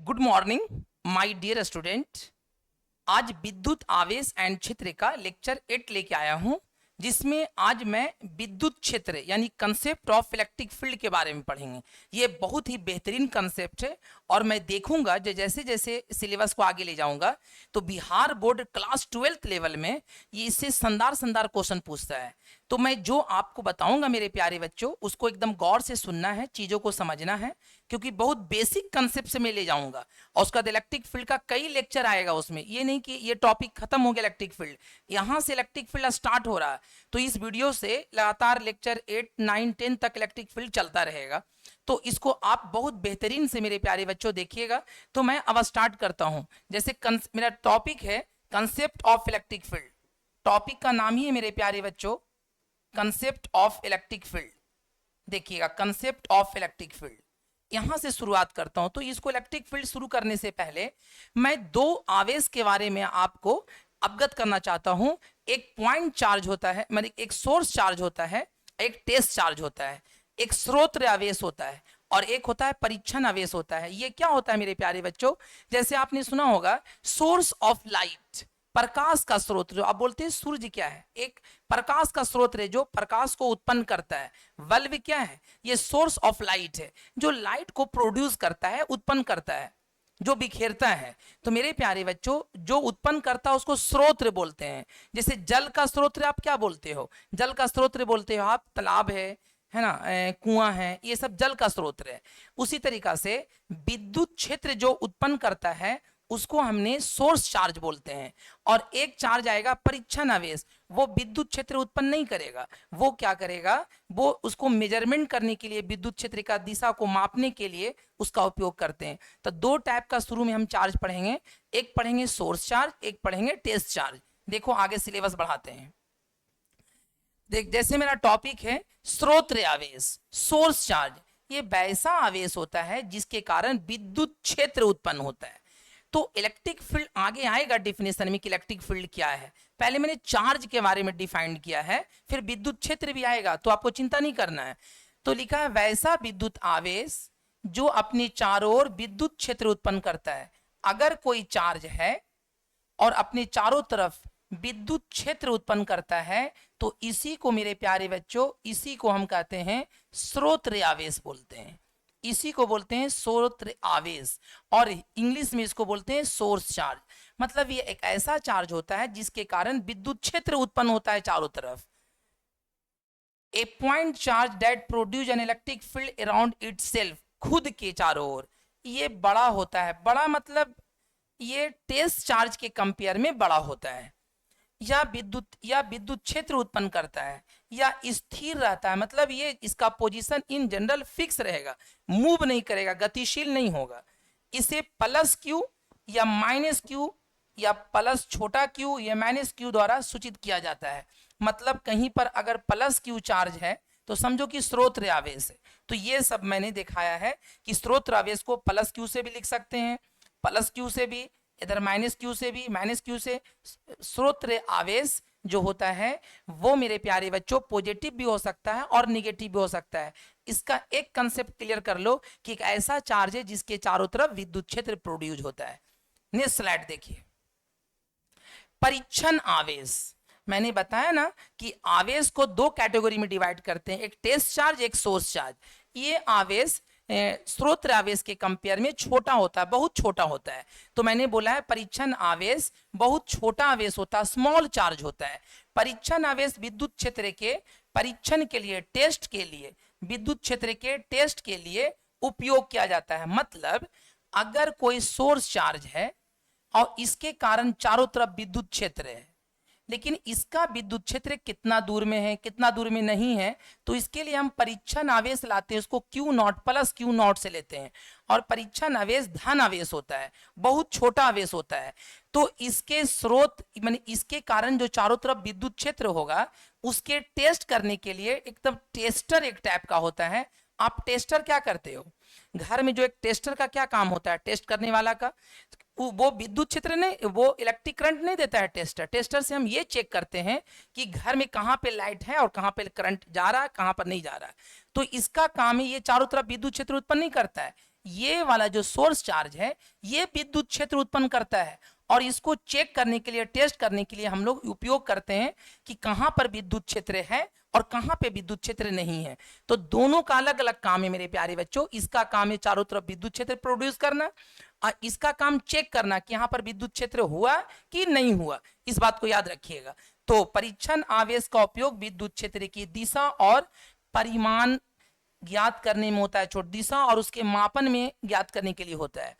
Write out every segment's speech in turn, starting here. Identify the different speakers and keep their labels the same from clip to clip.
Speaker 1: Good morning my dear student. आज विद्युत आवेश एंड क्षेत्र का लेक्चर 8 लेके आया हूं, जिसमें आज मैं विद्युत क्षेत्र यानी कंसेप्ट ऑफ इलेक्ट्रिक फील्ड के बारे में पढ़ेंगे। ये बहुत ही बेहतरीन कंसेप्ट है और मैं देखूंगा जैसे जैसे सिलेबस को आगे ले जाऊंगा तो Bihar board class 12th level में ये इससे शानदार क्वेश्चन पूछता है। तो मैं जो आपको बताऊंगा मेरे प्यारे बच्चों, उसको एकदम गौर से सुनना है, चीज़ों को समझना है, क्योंकि बहुत बेसिक कंसेप्ट से मैं ले जाऊंगा। और उसका इलेक्ट्रिक फील्ड का कई लेक्चर आएगा उसमें, ये नहीं कि ये टॉपिक खत्म हो गया इलेक्ट्रिक फील्ड, यहाँ से इलेक्ट्रिक फील्ड स्टार्ट हो रहा है। तो इस वीडियो से लगातार लेक्चर 8, 9, 10 तक इलेक्ट्रिक फील्ड चलता रहेगा। तो इसको आप बहुत बेहतरीन से मेरे प्यारे बच्चों देखिएगा। तो मैं अब स्टार्ट करता हूं। जैसे मेरा टॉपिक है concept of electric field. Topic का नाम ही है मेरे प्यारे बच्चों कंसेप्ट ऑफ इलेक्ट्रिक फील्ड। देखिएगा, कंसेप्ट ऑफ इलेक्ट्रिक फील्ड, यहां से शुरुआत करता हूं। तो इसको इलेक्ट्रिक फील्ड शुरू करने से पहले मैं दो आवेश के बारे में आपको अवगत करना चाहता हूं। एक पॉइंट चार्ज होता है, मतलब एक सोर्स चार्ज होता है, एक टेस्ट चार्ज होता है, एक स्रोत आवेश होता है और एक होता है परीक्षण आवेश होता है। ये क्या होता है मेरे प्यारे बच्चों? जैसे आपने सुना होगा सोर्स ऑफ लाइट, प्रकाश का स्रोत, जो आप बोलते हैं सूर्य क्या है, एक प्रकाश का स्रोत है जो प्रकाश को उत्पन्न करता है। बल्ब क्या है? ये सोर्स ऑफ लाइट है जो लाइट को प्रोड्यूस करता है, उत्पन्न करता है, जो बिखेरता है। तो मेरे प्यारे बच्चों, जो उत्पन्न करता है उसको स्रोत बोलते हैं। जैसे जल का स्रोत आप क्या बोलते हो? जल का स्रोत बोलते हो आप तालाब है ना, कुआं है, ये सब जल का स्रोत है। उसी तरीका से विद्युत क्षेत्र जो उत्पन्न करता है उसको हमने सोर्स चार्ज बोलते हैं। और एक चार्ज आएगा परीक्षण आवेश, वो विद्युत क्षेत्र उत्पन्न नहीं करेगा। वो क्या करेगा? वो उसको मेजरमेंट करने के लिए, विद्युत क्षेत्र का दिशा को मापने के लिए उसका उपयोग करते हैं। तो दो टाइप का शुरू में हम चार्ज पढ़ेंगे, एक पढ़ेंगे सोर्स चार्ज, एक पढ़ेंगे टेस्ट चार्ज। देखो आगे सिलेबस बढ़ाते हैं। देख, जैसे मेरा टॉपिक है स्रोत आवेश, सोर्स चार्ज, ये वैसा आवेश होता है जिसके कारण विद्युत क्षेत्र उत्पन्न होता है। तो इलेक्ट्रिक फील्ड आगे आएगा डिफिनेशन में कि इलेक्ट्रिक फील्ड क्या है। पहले मैंने चार्ज के बारे में डिफाइन किया है, फिर विद्युत क्षेत्र भी आएगा, तो आपको चिंता नहीं करना है। तो लिखा है वैसा विद्युत आवेश जो अपने चारों ओर विद्युत क्षेत्र उत्पन्न करता है। अगर कोई चार्ज है और अपने चारों तरफ विद्युत क्षेत्र उत्पन्न करता है तो इसी को मेरे प्यारे बच्चों, इसी को हम कहते हैं स्रोत आवेश बोलते हैं। इसी को बोलते हैं स्रोत आवेश और इंग्लिश में इसको बोलते हैं सोर्स चार्ज। मतलब ये एक ऐसा चार्ज होता है जिसके कारण विद्युत क्षेत्र उत्पन्न होता है चारों तरफ। A point charge that produce an electric field around itself, खुद के चारों ओर। ये बड़ा होता है, बड़ा मतलब ये टेस्ट चार्ज के कंपेयर में बड़ा होता है। या विद्युत क्षेत्र उत्पन्न करता है या स्थिर रहता है, मतलब ये इसका पोजीशन इन जनरल फिक्स रहेगा, मूव नहीं करेगा, गतिशील नहीं होगा। इसे प्लस क्यू या माइनस क्यू या प्लस छोटा क्यू या माइनस क्यू द्वारा सूचित किया जाता है। मतलब कहीं पर अगर प्लस क्यू चार्ज है तो समझो कि स्रोत आवेश है। तो ये सब मैंने दिखाया है कि स्रोत आवेश को प्लस क्यू से भी लिख सकते हैं, प्लस क्यू से भी, इधर माइनस क्यू से भी, माइनस क्यू से। स्रोत आवेश जो होता है वो मेरे प्यारे बच्चों पॉजिटिव भी हो सकता है और निगेटिव भी हो सकता है। इसका एक कंसेप्ट क्लियर कर लो कि एक ऐसा चार्ज है जिसके चारों तरफ विद्युत क्षेत्र प्रोड्यूस होता है। नेक्स्ट स्लाइड देखिए। परीक्षण आवेश, मैंने बताया ना कि आवेश को दो कैटेगरी में डिवाइड करते हैं, एक टेस्ट चार्ज, एक सोर्स चार्ज। ये आवेश स्रोत आवेश के कंपेयर में छोटा होता है, बहुत छोटा होता है। तो मैंने बोला है परीक्षण आवेश बहुत छोटा आवेश होता है, स्मॉल चार्ज होता है। परीक्षण आवेश विद्युत क्षेत्र के परीक्षण के लिए, टेस्ट के लिए, विद्युत क्षेत्र के टेस्ट के लिए उपयोग किया जाता है। मतलब अगर कोई सोर्स चार्ज है और इसके कारण चारों तरफ विद्युत क्षेत्र है, लेकिन इसका विद्युत क्षेत्र कितना दूर में है, कितना दूर में नहीं है, तो इसके लिए हम परीक्षण आवेश लाते हैं, उसको Q not plus Q not से लेते हैं। और परीक्षण आवेश धन आवेश होता है, बहुत छोटा आवेश होता है। तो इसके स्रोत माने इसके कारण जो चारों तरफ विद्युत क्षेत्र होगा उसके टेस्ट करने के लिए एकदम टेस्टर एक टाइप का होता है। आप टेस्टर क्या करते हो घर में? जो एक टेस्टर का क्या काम होता है, टेस्ट करने वाला का, वो विद्युत क्षेत्र नहीं, वो इलेक्ट्रिक करंट नहीं देता है टेस्टर। टेस्टर से हम ये चेक करते हैं कि घर में कहाँ पे लाइट है और कहाँ पे करंट जा रहा है, कहाँ पर नहीं जा रहा है। तो इसका काम है, ये चारों तरफ विद्युत क्षेत्र उत्पन्न नहीं करता है, ये वाला जो सोर्स चार्ज है ये विद्युत क्षेत्र उत्पन्न करता है, और इसको चेक करने के लिए, टेस्ट करने के लिए हम लोग उपयोग करते हैं कि कहां पर विद्युत क्षेत्र है और कहां पे विद्युत क्षेत्र नहीं है। तो दोनों का अलग अलग काम है मेरे प्यारे बच्चों। इसका काम है चारों तरफ विद्युत क्षेत्र प्रोड्यूस करना, और इसका काम चेक करना कि यहां पर विद्युत क्षेत्र हुआ कि नहीं हुआ। इस बात को याद रखिएगा। तो परीक्षण आवेश का उपयोग विद्युत क्षेत्र की दिशा और परिमाण ज्ञात करने में होता है, छोटी दिशा और उसके मापन में ज्ञात करने के लिए होता है।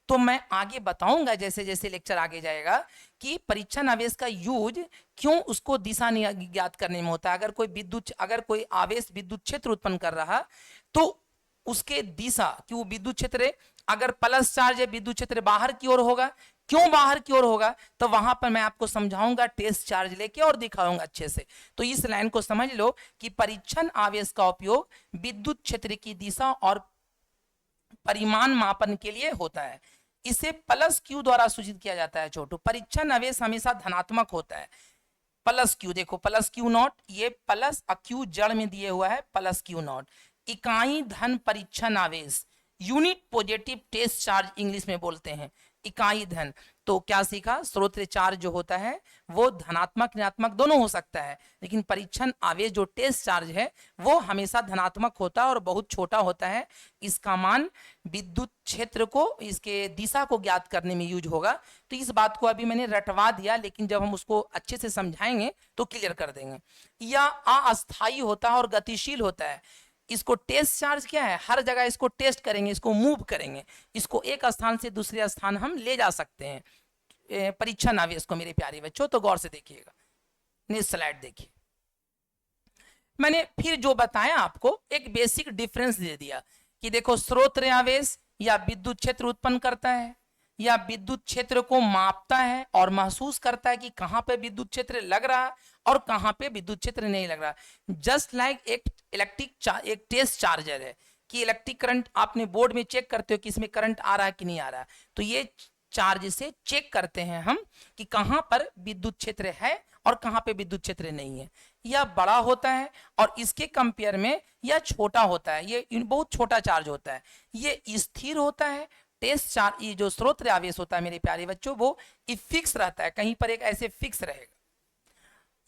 Speaker 1: तो मैं आगे बताऊंगा जैसे जैसे लेक्चर आगे जाएगा कि परीक्षण आवेश का यूज क्यों उसको दिशा ज्ञात करने में होता है। अगर कोई आवेश विद्युत क्षेत्र उत्पन्न कर रहा तो उसके दिशा कि वो विद्युत क्षेत्र अगर प्लस चार्ज है, विद्युत क्षेत्र बाहर की ओर होगा। क्यों बाहर की ओर होगा तो वहां पर मैं आपको समझाऊंगा टेस्ट चार्ज लेके और दिखाऊंगा अच्छे से। तो इस लाइन को समझ लो कि परीक्षण आवेश का उपयोग विद्युत क्षेत्र की दिशा और परिमाण मापन के लिए होता है। इसे प्लस क्यू द्वारा सूचित किया जाता है छोटू। परीक्षण आवेश हमेशा धनात्मक होता है। प्लस क्यू देखो, प्लस क्यू नॉट, ये प्लस क्यू जड़ में दिए हुआ है प्लस क्यू नॉट। इकाई धन परीक्षण आवेश, unit positive test charge English में बोलते हैं, इकाई धन। तो क्या सीखा, स्रोत चार्ज जो होता है वो धनात्मक ऋणात्मक दोनों हो सकता है, लेकिन परीक्षण आवेश जो टेस्ट चार्ज है वो हमेशा धनात्मक होता है और बहुत छोटा होता है। इसका मान विद्युत क्षेत्र को, इसके दिशा को ज्ञात करने में यूज होगा। तो इस बात को अभी मैंने रटवा दिया, लेकिन जब हम उसको अच्छे से समझाएंगे तो क्लियर कर देंगे। यह अस्थायी होता है और गतिशील होता है। इसको टेस्ट चार्ज क्या है, हर जगह इसको टेस्ट करेंगे, इसको मूव करेंगे, इसको एक स्थान से दूसरे स्थान हम ले जा सकते हैं परीक्षण आवेश को मेरे प्यारे बच्चों। तो गौर से देखिएगा, नेक्स्ट स्लाइड देखिए। मैंने फिर जो बताया आपको एक बेसिक डिफरेंस दे दिया कि देखो स्रोत आवेश या विद्युत क्षेत्र उत्पन्न करता है या विद्युत क्षेत्र को मापता है और महसूस करता है कि कहां पे विद्युत क्षेत्र लग रहा है और कहां पे विद्युत क्षेत्र नहीं लग रहा। जस्ट लाइक एक टेस्ट चार्जर है कि इलेक्ट्रिक करंट आपने बोर्ड में चेक करते हो कि इसमें करंट आ रहा है कि नहीं आ रहा है। तो ये चार्ज से चेक करते हैं हम कि कहां पर विद्युत क्षेत्र है और कहां पे विद्युत क्षेत्र नहीं है। यह बड़ा होता है और इसके कंपेयर में यह छोटा होता है, ये बहुत छोटा चार्ज होता है, ये स्थिर होता है। टेस्ट चार्ज, ये जो स्रोत आवेश होता है मेरे प्यारे बच्चों वो फिक्स रहता है, कहीं पर एक ऐसे फिक्स रहेगा।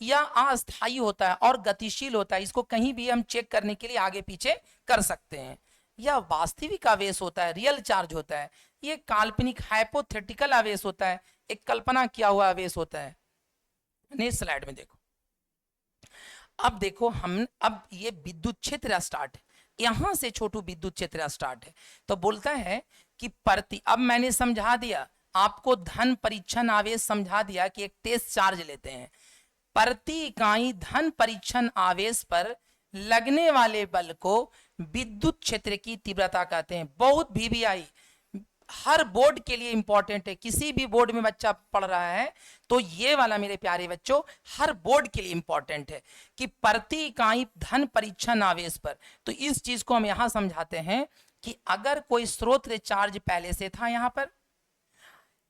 Speaker 1: यह अस्थायी होता है और गतिशील होता है, इसको कहीं भी हम चेक करने के लिए आगे पीछे कर सकते हैं। यह वास्तविक आवेश होता है, रियल चार्ज होता है। यह काल्पनिक हाइपोथेटिकल आवेश होता है, एक कल्पना किया हुआ आवेश होता है। नेक्स्ट स्लाइड में देखो। अब देखो अब ये विद्युत क्षेत्र स्टार्ट है, यहां से छोटू विद्युत क्षेत्र स्टार्ट है। तो बोलता है कि अब मैंने समझा दिया आपको, धन परीक्षण आवेश समझा दिया कि एक टेस्ट चार्ज लेते हैं। प्रति इकाई धन परीक्षण आवेश पर लगने वाले बल को विद्युत क्षेत्र की तीव्रता कहते हैं। बहुत VVI हर बोर्ड के लिए इंपॉर्टेंट है, किसी भी बोर्ड में बच्चा पढ़ रहा है तो ये वाला मेरे प्यारे बच्चों हर बोर्ड के लिए इंपॉर्टेंट है कि प्रति इकाई धन परीक्षण आवेश पर। तो इस चीज को हम यहां समझाते हैं कि अगर कोई स्रोत चार्ज पहले से था यहां पर,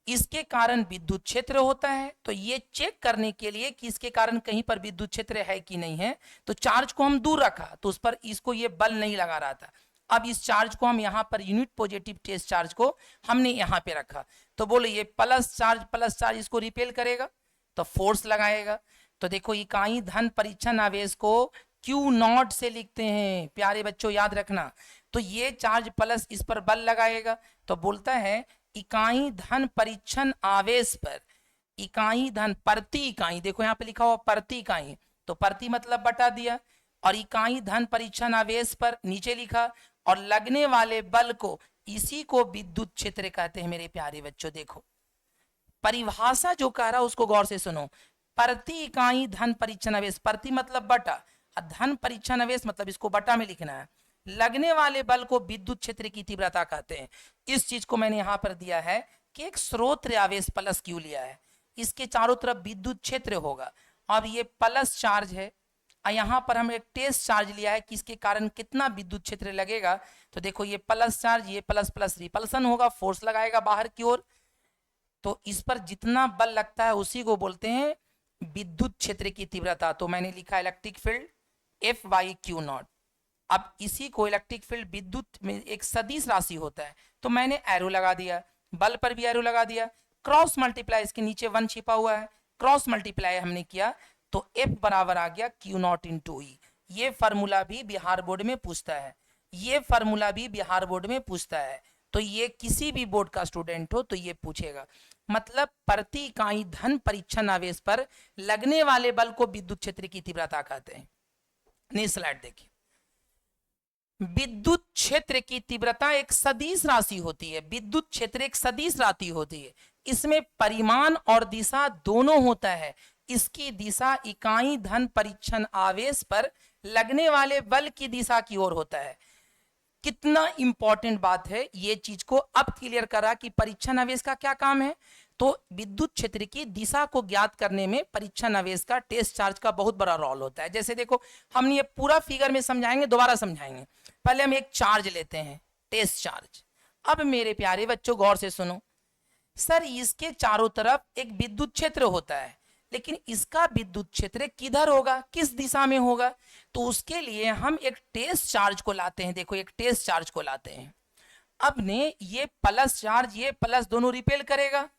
Speaker 1: इसके कारण विद्युत क्षेत्र होता है, तो ये चेक करने के लिए कि इसके कारण कहीं पर विद्युत क्षेत्र है कि नहीं है, तो चार्ज को हम दूर रखा तो उस पर इसको ये बल नहीं लगा रहा था। अब इस चार्ज को हम यहाँ per unit positive test charge को हमने यहाँ पे रखा, तो बोलो ये प्लस चार्ज इसको रिपेल करेगा तो फोर्स लगाएगा। तो देखो इकाई धन परीक्षण आवेश को Q0 से लिखते हैं प्यारे बच्चों, याद रखना। तो ये चार्ज प्लस इस पर बल लगाएगा, तो बोलता है इकाई धन परीक्षण आवेश पर, इकाई धन प्रति इकाई, देखो यहाँ पे लिखा हुआ प्रति इकाई, तो प्रति मतलब बटा दिया, और इकाई धन परीक्षण आवेश पर नीचे लिखा, और लगने वाले बल को, इसी को विद्युत क्षेत्र कहते हैं मेरे प्यारे बच्चों। देखो परिभाषा जो कह रहा है उसको गौर से सुनो। प्रति इकाई धन परीक्षण आवेश, प्रति मतलब बटा, धन परीक्षण आवेश मतलब इसको बटा में लिखना है। लगने वाले बल को विद्युत क्षेत्र की तीव्रता कहते हैं। इस चीज को मैंने यहां पर दिया है कि एक स्रोत आवेश प्लस क्यू लिया है, इसके चारों तरफ विद्युत क्षेत्र होगा, अब ये प्लस चार्ज है, और यहां पर हम एक टेस्ट चार्ज लिया है कि इसके कारण कितना विद्युत क्षेत्र लगेगा। तो देखो ये प्लस चार्ज, ये प्लस प्लस रिपल्सन होगा, फोर्स लगाएगा बाहर की ओर, तो इस पर जितना बल लगता है उसी को बोलते हैं विद्युत क्षेत्र की तीव्रता। तो मैंने लिखा इलेक्ट्रिक फील्ड F/Q0। अब इसी को इलेक्ट्रिक फील्ड विद्युत में एक सदिश राशि होता है, तो मैंने एरो लगा दिया, बल पर भी एरो लगा दिया, क्रॉस मल्टीप्लाई, इसके नीचे 1 छिपा हुआ है, क्रॉस मल्टीप्लाई हमने किया तो F बराबर आ गया Q नॉट इंटू ई। ये फार्मूला भी बिहार बोर्ड में पूछता है, ये फार्मूला भी बिहार बोर्ड में पूछता है, तो ये किसी भी बोर्ड का स्टूडेंट हो तो ये पूछेगा। मतलब प्रति इकाई धन परीक्षण आवेश पर लगने वाले बल को विद्युत क्षेत्र की तीव्रता कहते हैं। नेक्स्ट स्लाइड देखिए। विद्युत क्षेत्र की तीव्रता एक सदिश राशि होती है, विद्युत क्षेत्र एक सदिश राशि होती है, इसमें परिमाण और दिशा दोनों होता है। इसकी दिशा इकाई धन परीक्षण आवेश पर लगने वाले बल की दिशा की ओर होता है। कितना इंपॉर्टेंट बात है, ये चीज को अब क्लियर करा कि परीक्षण आवेश का क्या काम है। तो विद्युत क्षेत्र की दिशा को ज्ञात करने में परीक्षण आवेश का टेस्ट चार्ज का बहुत बड़ा रोल होता है। जैसे देखो, हम ये पूरा फिगर में समझाएंगे, दोबारा समझाएंगे। पहले हम एक चार्ज लेते हैं, टेस्ट चार्ज। अब मेरे प्यारे बच्चों गौर से सुनो, सर इसके चारों तरफ एक विद्युत क्षेत्र होता है, लेकिन इसका विद्युत क्षेत्र किधर होगा, किस दिशा में होगा? तो उसके लिए हम एक टेस्ट चार्ज को लाते हैं। देखो एक टेस्ट चार्ज को लाते हैं, अब ने ये प्लस चार्ज, ये प्लस दोनों रिपेल करेगा,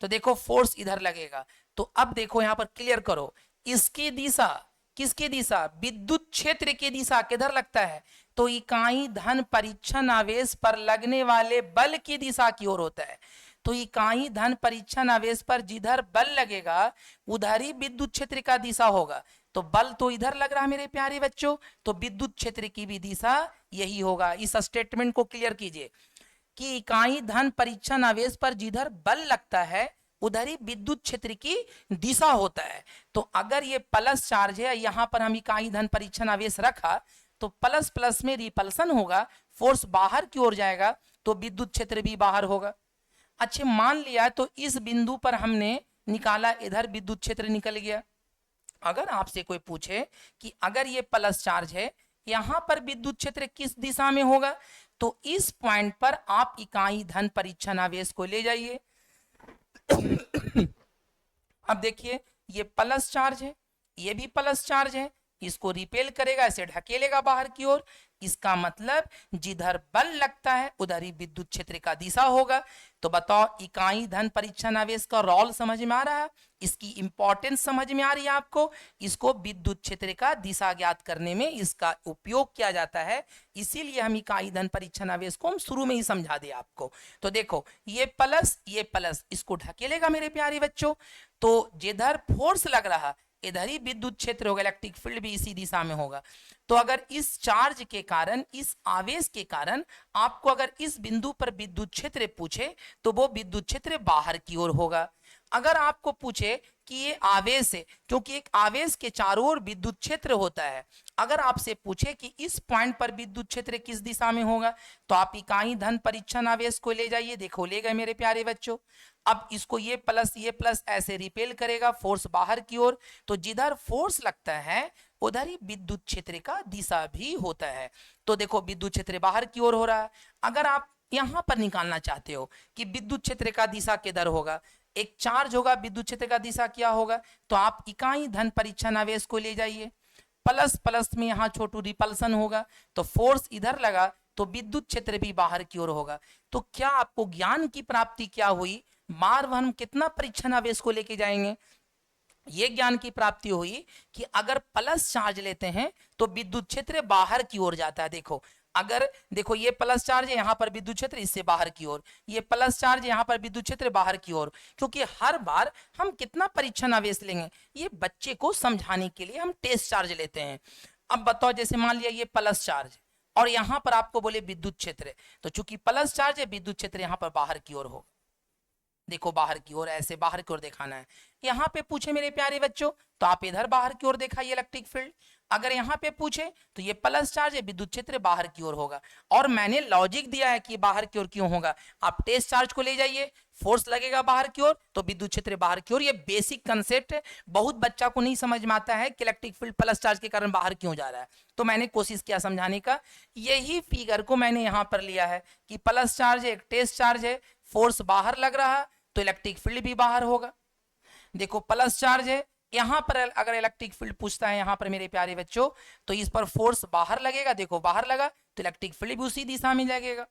Speaker 1: तो देखो फोर्स इधर लगेगा। तो अब देखो यहां पर क्लियर करो, इसकी दिशा, किसकी दिशा? विद्युत क्षेत्र की दिशा किधर लगता है? तो इकाई धन परीक्षण आवेश पर लगने वाले बल की दिशा की ओर होता है। तो इकाई धन परीक्षण आवेश पर जिधर बल लगेगा उधर ही विद्युत क्षेत्र का दिशा होगा। तो बल तो इधर लग रहा है मेरे प्यारे बच्चों, तो विद्युत क्षेत्र की भी दिशा यही होगा। इस स्टेटमेंट को क्लियर कीजिए कि इकाई धन परीक्षण आवेश पर जिधर बल लगता है उधर ही विद्युत क्षेत्र की दिशा होता है। तो अगर ये प्लस चार्ज है, यहां पर हम इकाई धन परीक्षण आवेश रखा, तो प्लस प्लस में रिपल्सन होगा, फोर्स बाहर की ओर जाएगा, तो विद्युत क्षेत्र भी बाहर होगा। अच्छे मान लिया, तो इस बिंदु पर हमने निकाला, इधर विद्युत क्षेत्र निकल गया। अगर आपसे कोई पूछे कि अगर ये प्लस चार्ज है, यहां पर विद्युत क्षेत्र किस दिशा में होगा, तो इस पॉइंट पर आप इकाई धन परीक्षण आवेश को ले जाइए। अब देखिए ये प्लस चार्ज है, ये भी प्लस चार्ज है, इसको रिपेल करेगा, इसे ढकेलेगा बाहर की ओर। इसका मतलब जिधर बल लगता है उधर ही विद्युत क्षेत्र का दिशा होगा। तो बताओ इकाई धन परीक्षण आवेश का रोल समझ में आ रहा है, इसकी इंपॉर्टेंस समझ में आ रही है आपको। इसको विद्युत क्षेत्र का दिशा ज्ञात करने में इसका उपयोग किया जाता है, इसीलिए हम इकाई धन परीक्षण आवेश को हम शुरू में ही समझा दिया आपको। तो देखो ये प्लस इसको ढकेलेगा मेरे प्यारे बच्चों, तो जिधर फोर्स लग रहा इधर ही विद्युत क्षेत्र होगा, इलेक्ट्रिक फील्ड भी इसी दिशा में होगा। तो अगर इस चार्ज के कारण, इस आवेश के कारण आपको अगर इस बिंदु पर विद्युत क्षेत्र पूछे तो वो विद्युत क्षेत्र बाहर की ओर होगा। अगर आपको पूछे कि ये आवेश है, क्योंकि एक आवेश के चारों ओर विद्युत क्षेत्र होता है, अगर आपसे पूछे कि इस पॉइंट पर विद्युत क्षेत्र किस दिशा में होगा, तो आप इकाई धन परीक्षण आवेश को ले जाइए। देखो ले गए मेरे प्यारे बच्चों। अब इसको ये प्लस ऐसे रिपेल करेगा, फोर्स बाहर की ओर, तो जिधर फोर्स लगता है उधर ही विद्युत क्षेत्र का दिशा भी होता है। तो देखो विद्युत क्षेत्र बाहर की ओर हो रहा है। अगर आप यहां पर निकालना चाहते हो कि विद्युत क्षेत्र का दिशा किधर होगा, एक चार्ज होगा, विद्युत क्षेत्र का दिशा क्या होगा, तो आप इकाई धन परीक्षण आवेश को ले जाइए। प्लस प्लस में यहाँ छोटू रिपल्सन होगा, तो फोर्स इधर लगा तो विद्युत क्षेत्र भी बाहर की ओर होगा। तो क्या आपको ज्ञान की प्राप्ति क्या हुई, बार बार हम कितना परीक्षण आवेश को लेके जाएंगे, ये ज्ञान की प्राप्ति हुई कि अगर प्लस चार्ज लेते हैं तो विद्युत क्षेत्र बाहर की ओर जाता है। देखो अगर देखो ये प्लस चार्ज है, यहाँ पर विद्युत क्षेत्र इससे बाहर की ओर, ये प्लस चार्ज है, यहाँ पर विद्युत क्षेत्र बाहर की ओर। क्योंकि हर बार हम कितना परीक्षण आवेश लेंगे, ये बच्चे को समझाने के लिए हम टेस्ट चार्ज लेते हैं। अब बताओ जैसे मान लिया ये प्लस चार्ज और यहाँ पर आपको बोले विद्युत क्षेत्र, तो चूंकि प्लस चार्ज है विद्युत क्षेत्र यहाँ पर बाहर की ओर हो। देखो बाहर की ओर, ऐसे बाहर की ओर दिखाना है। यहाँ पे पूछे मेरे प्यारे बच्चों तो आप इधर बाहर की ओर दिखाइए इलेक्ट्रिक फील्ड। अगर यहाँ पे पूछे तो ये प्लस चार्ज है, विद्युत क्षेत्र बाहर की ओर होगा। और मैंने लॉजिक दिया है कि बाहर की ओर क्यों होगा। आप टेस्ट चार्ज को ले जाइए, फोर्स लगेगा बाहर की ओर तो विद्युत क्षेत्र बाहर की ओर। ये बेसिक कंसेप्ट है, बहुत बच्चा को नहीं समझ में आता है कि इलेक्ट्रिक फील्ड प्लस चार्ज के कारण बाहर क्यों जा रहा है। तो मैंने कोशिश किया समझाने का। यही फिगर को मैंने यहाँ पर लिया है कि प्लस चार्ज है, एक टेस्ट चार्ज है, फोर्स बाहर लग रहा है तो इलेक्ट्रिक फील्ड भी बाहर होगा। देखो प्लस चार्ज है, यहां पर अगर इलेक्ट्रिक फील्ड पूछता है यहां पर मेरे प्यारे बच्चों, तो इस पर फोर्स बाहर लगेगा, देखो बाहर लगा तो इलेक्ट्रिक फील्ड भी उसी दिशा में लगेगा।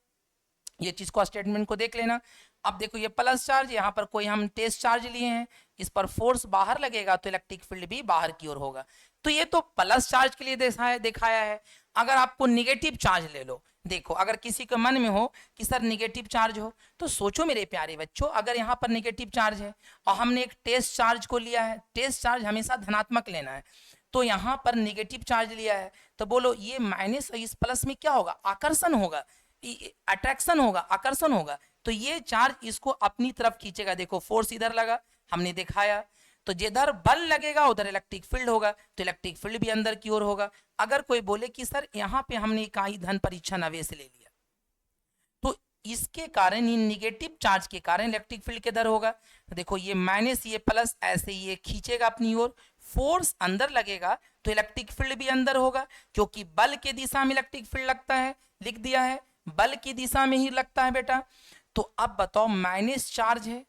Speaker 1: ये चीज को स्टेटमेंट को देख लेना। अब देखो ये प्लस चार्ज, यहाँ पर कोई हम टेस्ट चार्ज लिए हैं, इस पर फोर्स बाहर लगेगा तो इलेक्ट्रिक फील्ड भी बाहर की ओर होगा। तो ये तो प्लस चार्ज के लिए दिखाया है। अगर आपको निगेटिव चार्ज ले लो, देखो अगर किसी के मन में हो कि सर निगेटिव चार्ज हो, तो सोचो मेरे प्यारे बच्चों, अगर यहाँ पर निगेटिव चार्ज है और हमने एक टेस्ट चार्ज को लिया है, टेस्ट चार्ज हमेशा धनात्मक लेना है, तो यहाँ पर निगेटिव चार्ज लिया है, तो बोलो ये माइनस और इस प्लस में क्या होगा, आकर्षण होगा, अट्रैक्शन होगा, आकर्षण होगा। तो ये चार्ज इसको अपनी तरफ खींचेगा। देखो फोर्स इधर लगा, हमने दिखाया, तो जिधर बल लगेगा उधर इलेक्ट्रिक फील्ड होगा, तो इलेक्ट्रिक फील्ड भी अंदर की ओर होगा। अगर कोई बोले कि सर यहाँ पे हमने इकाई धन परीक्षण आवेश ले लिया, तो इसके कारण, ये निगेटिव चार्ज के कारण इलेक्ट्रिक फील्ड किधर होगा, देखो ये माइनस ये प्लस, ऐसे ये खींचेगा अपनी ओर, फोर्स अंदर लगेगा तो इलेक्ट्रिक फील्ड भी अंदर होगा, क्योंकि बल के दिशा में इलेक्ट्रिक फील्ड लगता है, लिख दिया है बल की दिशा में ही लगता है बेटा। तो अब बताओ माइनस चार्ज है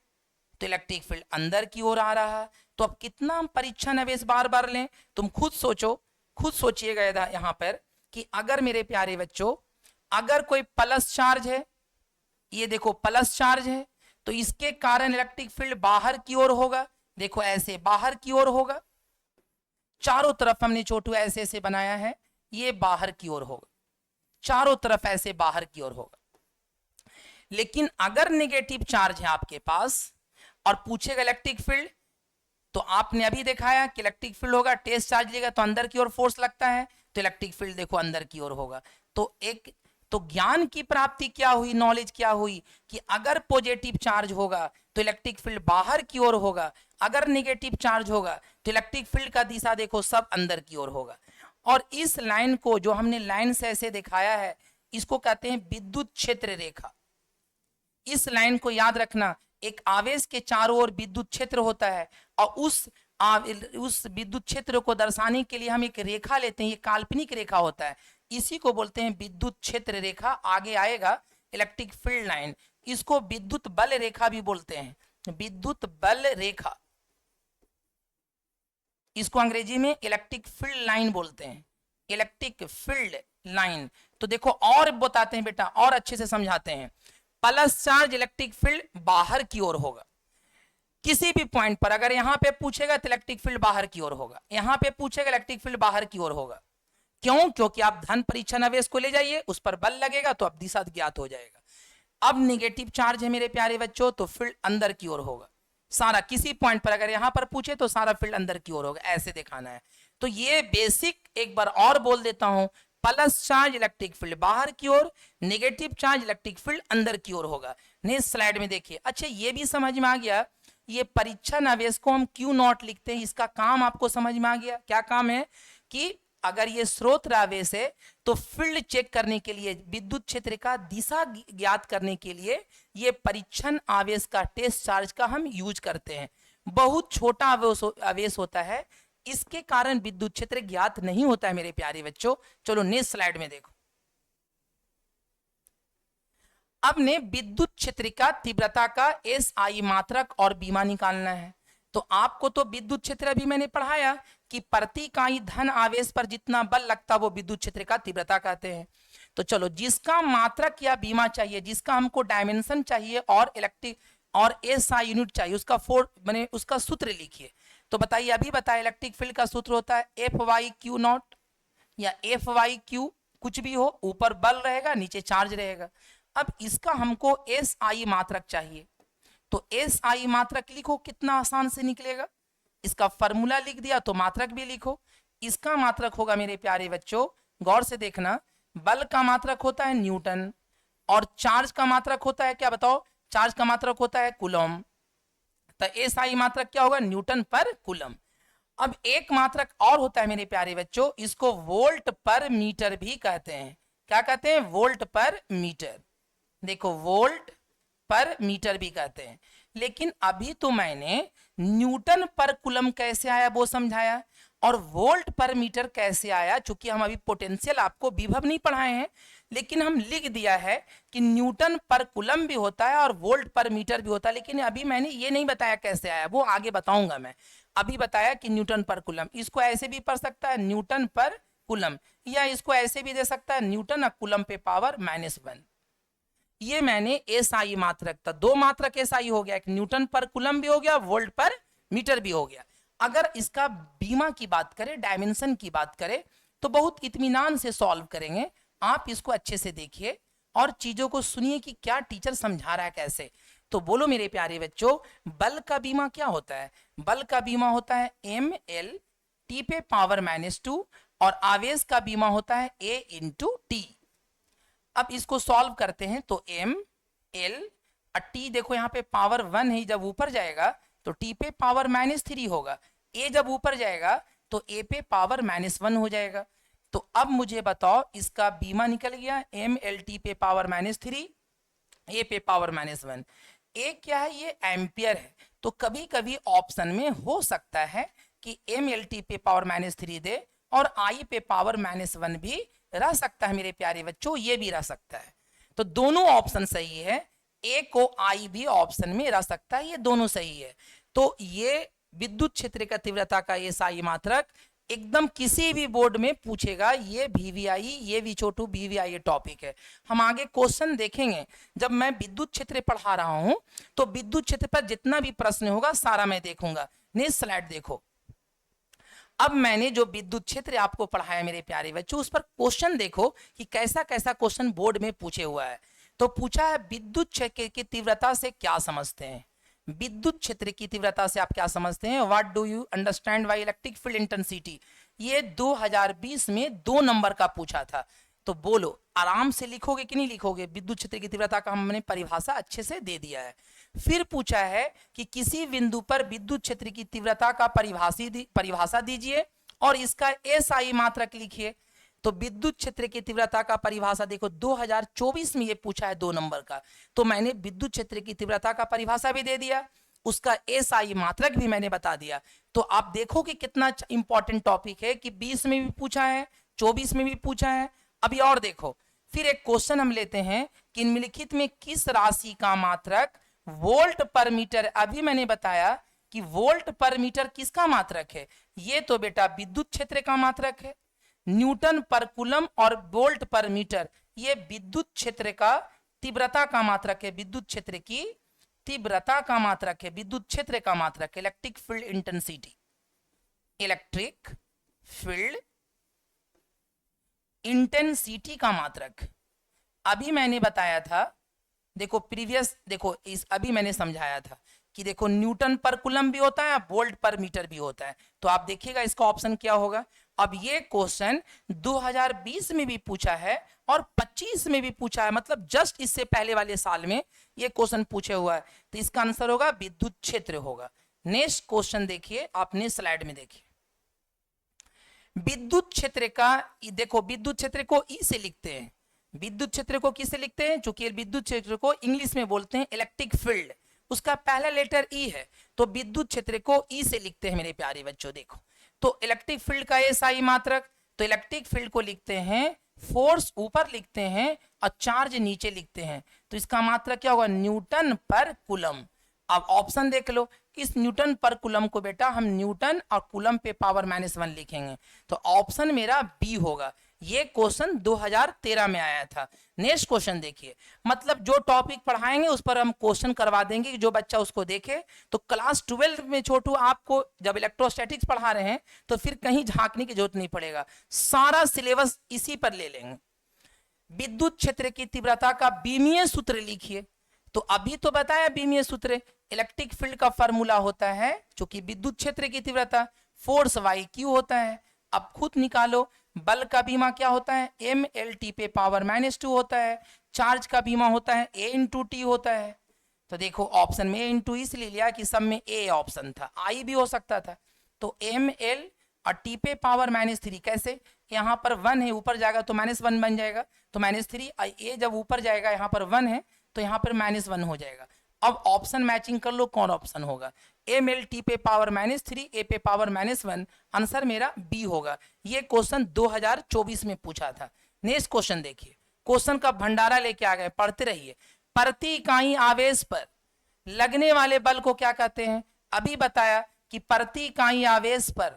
Speaker 1: तो इलेक्ट्रिक फील्ड अंदर की ओर आ रहा है, तो अब कितना परीक्षण आवेश बार बार लें, तुम खुद सोचो, खुद सोचिएगा यहां पर कि अगर मेरे प्यारे बच्चों, अगर कोई प्लस चार्ज है, ये देखो प्लस चार्ज है, तो इसके कारण इलेक्ट्रिक फील्ड बाहर की ओर होगा, देखो ऐसे बाहर की ओर होगा, चारों तरफ हमने छोटू ऐसे ऐसे बनाया है, ये बाहर की ओर होगा, चारों तरफ ऐसे बाहर की ओर होगा। लेकिन अगर नेगेटिव चार्ज है आपके पास और पूछेगा इलेक्ट्रिक फील्ड, तो आपने अभी दिखाया कि इलेक्ट्रिक फील्ड होगा, टेस्ट चार्ज लेगा तो अंदर की ओर फोर्स लगता है, तो इलेक्ट्रिक फील्ड देखो अंदर की ओर होगा। तो ज्ञान की प्राप्ति क्या हुई, नॉलेज क्या हुई, कि अगर पॉजिटिव चार्ज होगा तो इलेक्ट्रिक फील्ड बाहर की ओर होगा, अगर नेगेटिव चार्ज होगा तो इलेक्ट्रिक फील्ड का दिशा देखो सब अंदर की ओर होगा। और इस लाइन को जो हमने लाइन से ऐसे दिखाया है, इसको कहते हैं विद्युत क्षेत्र रेखा। इस लाइन को याद रखना, एक आवेश के चारों ओर विद्युत क्षेत्र होता है, और उस विद्युत क्षेत्र को दर्शाने के लिए हम एक रेखा लेते हैं, ये काल्पनिक रेखा होता है, इसी को बोलते हैं विद्युत क्षेत्र रेखा। आगे आएगा इलेक्ट्रिक फील्ड लाइन, इसको विद्युत बल रेखा भी बोलते हैं, विद्युत बल रेखा, इसको अंग्रेजी में इलेक्ट्रिक फील्ड लाइन बोलते हैं, इलेक्ट्रिक फील्ड लाइन। तो देखो और बताते हैं बेटा, और अच्छे से समझाते हैं। प्लस चार्ज इलेक्ट्रिक फील्ड बाहर की ओर होगा, किसी भी पॉइंट पर अगर यहां पे पूछेगा तो इलेक्ट्रिक फील्ड बाहर की ओर होगा, यहां पे पूछेगा इलेक्ट्रिक फील्ड बाहर की ओर होगा। क्यों? क्योंकि आप धन परीक्षण आवेश को ले जाइए, उस पर बल लगेगा तो अब दिशा ज्ञात हो जाएगा। अब नेगेटिव चार्ज है मेरे प्यारे बच्चों, तो फील्ड अंदर की ओर होगा सारा, किसी पॉइंट पर अगर यहां पर पूछे तो सारा फील्ड अंदर की ओर होगा, ऐसे दिखाना है। तो ये बेसिक एक बार और बोल देता हूं, प्लस चार्ज इलेक्ट्रिक फील्ड बाहर की ओर, नेगेटिव चार्ज इलेक्ट्रिक फील्ड अंदर की ओर होगा। नेक्स्ट स्लाइड में देखिए। अच्छा ये भी समझ में आ गया, ये परीक्षण आवेश को हम क्यू नॉट लिखते हैं, इसका काम आपको समझ में आ गया। क्या काम है कि अगर ये स्रोत आवेश है तो फील्ड चेक करने के लिए, विद्युत क्षेत्र का दिशा ज्ञात करने के लिए ये परीक्षण आवेश का, टेस्ट चार्ज का हम यूज करते हैं। बहुत छोटा आवेश होता है, इसके कारण विद्युत क्षेत्र ज्ञात नहीं होता है मेरे प्यारे बच्चों। चलो नेक्स्ट स्लाइड में देखो। अब ने विद्युत क्षेत्र का तीव्रता का SI मात्रक और बीमा निकालना है। तो आपको तो विद्युत क्षेत्र अभी मैंने पढ़ाया कि प्रति इकाई धन आवेश पर जितना बल लगता वो विद्युत क्षेत्र का तीव्रता कहते हैं। तो चलो जिसका मात्रक या बीमा चाहिए, जिसका हमको डायमेंशन चाहिए और इलेक्ट्रिक और SI यूनिट चाहिए, उसका सूत्र लिखिए। तो बताइए, अभी बताया इलेक्ट्रिक फील्ड का सूत्र होता है FY/Q नॉट या FY/Q, कुछ भी हो, ऊपर बल रहेगा नीचे चार्ज रहेगा। अब इसका हमको SI मात्रक चाहिए, तो SI मात्रक लिखो, कितना आसान से निकलेगा। इसका फॉर्मूला लिख दिया तो मात्रक भी लिखो। इसका मात्रक होगा मेरे प्यारे बच्चों, गौर से देखना, बल का मात्रक होता है न्यूटन और चार्ज का मात्रक होता है, क्या बताओ, चार्ज का मात्रक होता है कूलम। तो SI मात्रक क्या होगा, न्यूटन पर कूलम। अब एक मात्रक और होता है मेरे प्यारे बच्चों, इसको वोल्ट पर मीटर भी कहते हैं। क्या कहते हैं, वोल्ट पर मीटर। देखो वोल्ट पर मीटर भी कहते हैं। लेकिन अभी तो मैंने न्यूटन पर कूलम कैसे आया वो समझाया, और वोल्ट पर मीटर कैसे आया, चूंकि हम अभी पोटेंशियल आपको विभव नहीं पढ़ाए हैं, लेकिन हम लिख दिया है कि न्यूटन पर कूलम भी होता है और वोल्ट पर मीटर भी होता है, लेकिन अभी मैंने ये नहीं बताया कैसे आया, वो आगे बताऊंगा मैं। अभी बताया कि न्यूटन पर कूलम, इसको ऐसे भी पढ़ सकता है न्यूटन पर कूलम, या इसको ऐसे भी दे सकता है न्यूटन कूलम पे पावर -1। ये मैंने एसआई मात्रक था, दो मात्रक एसआई हो गया, एक न्यूटन पर कूलम भी हो गया, वोल्ट पर मीटर भी हो गया। अगर इसका बीमा की बात करें, डायमेंशन की बात करें, तो बहुत इत्मीनान से सॉल्व करेंगे। आप इसको अच्छे से देखिए और चीजों को सुनिए कि क्या टीचर समझा रहा है कैसे। तो बोलो मेरे प्यारे बच्चों, बल का बीमा क्या होता है? बल का बीमा होता है ml t पे पावर -2 और आवेश का बीमा होता है a इंटू टी। अब इसको सॉल्व करते हैं तो m l t, देखो यहाँ पे पावर 1 है, जब ऊपर जाएगा तो t पे पावर -3 होगा, a जब ऊपर जाएगा तो a पे पावर -1 हो जाएगा। तो अब मुझे बताओ, इसका बीमा निकल गया, m l t पे पावर -3, a पे पावर -1। a क्या है? ये एम्पियर है। तो कभी कभी ऑप्शन में हो सकता है कि m l t पे पावर -3 दे और i पे पावर -1 भी रह सकता है मेरे प्यारे बच्चों, ये भी रह सकता है। तो दोनों ऑप्शन सही है, ए को आई भी ऑप्शन में रह सकता है, ये दोनों सही है। तो ये विद्युत क्षेत्र का तीव्रता का एसआई मात्रक एकदम किसी भी बोर्ड में पूछेगा, ये वीवीआई, ये V2 वीवीआई टॉपिक है। हम आगे क्वेश्चन देखेंगे, जब मैं विद्युत क्षेत्र पढ़ा रहा हूं तो विद्युत क्षेत्र पर जितना भी प्रश्न होगा सारा मैं देखूंगा। नेक्स्ट स्लाइड देखो। अब मैंने जो विद्युत क्षेत्र आपको पढ़ाया मेरे प्यारे बच्चों, उस पर क्वेश्चन देखो कि कैसा कैसा क्वेश्चन बोर्ड में पूछे हुआ है। तो पूछा है विद्युत क्षेत्र की तीव्रता से क्या समझते हैं? विद्युत क्षेत्र की तीव्रता से आप क्या समझते हैं? What do you understand by electric field intensity? ये 2020 में 2 नंबर का पूछा था। तो बोलो, आराम से लिखोगे कि नहीं लिखोगे? विद्युत क्षेत्र की तीव्रता का हमने परिभाषा अच्छे से दे दिया है। फिर पूछा है कि किसी बिंदु पर विद्युत क्षेत्र की तीव्रता का परिभाषा दीजिए और इसका एसआई मात्रक लिखिए। तो विद्युत क्षेत्र की तीव्रता का परिभाषा देखो 2024 में ये पूछा है 2 नंबर का। तो मैंने विद्युत क्षेत्र की तीव्रता का परिभाषा भी दे दिया, उसका एसआई मात्रक भी मैंने बता दिया। तो आप देखो कि कितना इंपॉर्टेंट टॉपिक है कि 20 में भी पूछा है, 24 में भी पूछा है। अभी और देखो, फिर एक क्वेश्चन हम लेते हैं कि निम्नलिखित में किस राशि का मात्रक वोल्ट पर मीटर? अभी मैंने बताया कि वोल्ट पर मीटर किसका मात्रक है? ये तो बेटा विद्युत क्षेत्र का मात्रक है। न्यूटन पर कूलम और वोल्ट पर मीटर ये विद्युत क्षेत्र का तीव्रता का मात्रक है, विद्युत क्षेत्र की तीव्रता का मात्रक है, विद्युत क्षेत्र का मात्रक, electric field intensity, electric field intensity का मात्रक। अभी मैंने बताया था, देखो प्रीवियस, देखो इस अभी मैंने समझाया था कि देखो न्यूटन पर कूलम भी होता है, वोल्ट पर मीटर भी होता है। तो आप देखिएगा इसका ऑप्शन क्या होगा। अब ये क्वेश्चन 2020 में भी पूछा है और 25 में भी पूछा है, मतलब जस्ट इससे पहले वाले साल में ये क्वेश्चन पूछे हुआ है। तो इसका आंसर होगा विद्युत क्षेत्र होगा। नेक्स्ट क्वेश्चन देखिए, आपने स्लाइड में देखिए विद्युत क्षेत्र का, देखो विद्युत क्षेत्र को ई से लिखते हैं। विद्युत क्षेत्र को किससे लिखते हैं? चूंकि विद्युत क्षेत्र को इंग्लिश में बोलते हैं इलेक्ट्रिक फील्ड, उसका पहला लेटर ई है, तो विद्युत क्षेत्र को ई से लिखते हैं मेरे प्यारे बच्चों। देखो तो इलेक्ट्रिक फील्ड का एसआई मात्रक, तो इलेक्ट्रिक फील्ड को लिखते हैं, फोर्स ऊपर लिखते हैं और चार्ज नीचे लिखते हैं। तो इसका मात्रक क्या होगा? न्यूटन पर कूलम। अब ऑप्शन देख लो, इस न्यूटन पर कूलम को बेटा हम न्यूटन और कूलम पे पावर -1 लिखेंगे। तो ऑप्शन मेरा बी होगा। ये क्वेश्चन 2013 में आया था। नेक्स्ट क्वेश्चन देखिए, मतलब जो टॉपिक पढ़ाएंगे उस पर हम क्वेश्चन करवा देंगे, जो बच्चा उसको देखे। तो क्लास 12 में छोटू आपको जब इलेक्ट्रोस्टैटिक्स पढ़ा रहे हैं तो फिर कहीं झांकने की जरूरत नहीं पड़ेगा, सारा सिलेबस इसी पर ले लेंगे। विद्युत क्षेत्र की तीव्रता का बीमीय सूत्र लिखिए। तो अभी तो बताया बीमीय सूत्र, इलेक्ट्रिक फील्ड का फॉर्मूला होता है क्योंकि विद्युत क्षेत्र की तीव्रता फोर्स वाई क्यू होता है। अब खुद निकालो, बल का बीमा क्या होता है? एम एल टी पे पावर -2 होता है। चार्ज का बीमा होता है ए इंटू टी होता है। तो देखो ऑप्शन में ए इंटू इसलिए लिया कि सब में ए ऑप्शन था, आई भी हो सकता था। तो एम एल और टी पे पावर -3 कैसे? यहाँ पर 1 है, ऊपर जाएगा तो -1 बन जाएगा, तो -3। ए जब ऊपर जाएगा, यहाँ पर 1 है तो यहाँ पर -1 हो जाएगा। अब ऑप्शन मैचिंग कर लो, कौन ऑप्शन होगा? एम एल टी पे पावर -3, ए पे पावर -1, आंसर मेरा बी होगा। ये क्वेश्चन 2024 में पूछा था। नेक्स्ट क्वेश्चन देखिए, क्वेश्चन का भंडारा लेके आ गए, पढ़ते रहिए। प्रति इकाई आवेश पर लगने वाले बल को क्या कहते हैं? अभी बताया कि प्रति इकाई आवेश पर,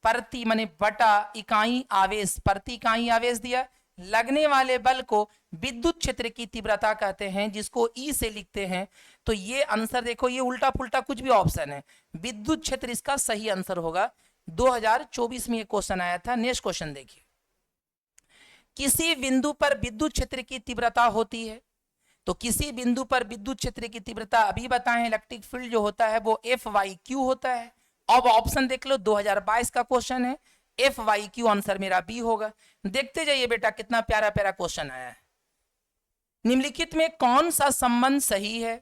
Speaker 1: प्रति माने बटा इकाई आवेश, प्रति इकाई आवेश दिया, लगने वाले बल को विद्युत क्षेत्र की तीव्रता कहते हैं, जिसको ई से लिखते हैं। तो ये आंसर देखो, ये उल्टा पुल्टा कुछ भी ऑप्शन है, विद्युत क्षेत्र इसका सही आंसर होगा। 2024 में ये क्वेश्चन आया था। नेक्स्ट क्वेश्चन देखिए, किसी बिंदु पर विद्युत क्षेत्र की तीव्रता होती है। तो किसी बिंदु पर विद्युत क्षेत्र की तीव्रता अभी बताएं, इलेक्ट्रिक फील्ड जो होता है वो FyQ होता है। अब ऑप्शन देख लो, 2022 का क्वेश्चन है, FyQ आंसर मेरा बी होगा। देखते जाइए बेटा, कितना प्यारा प्यारा क्वेश्चन आया है। निम्नलिखित में कौन सा संबंध सही है?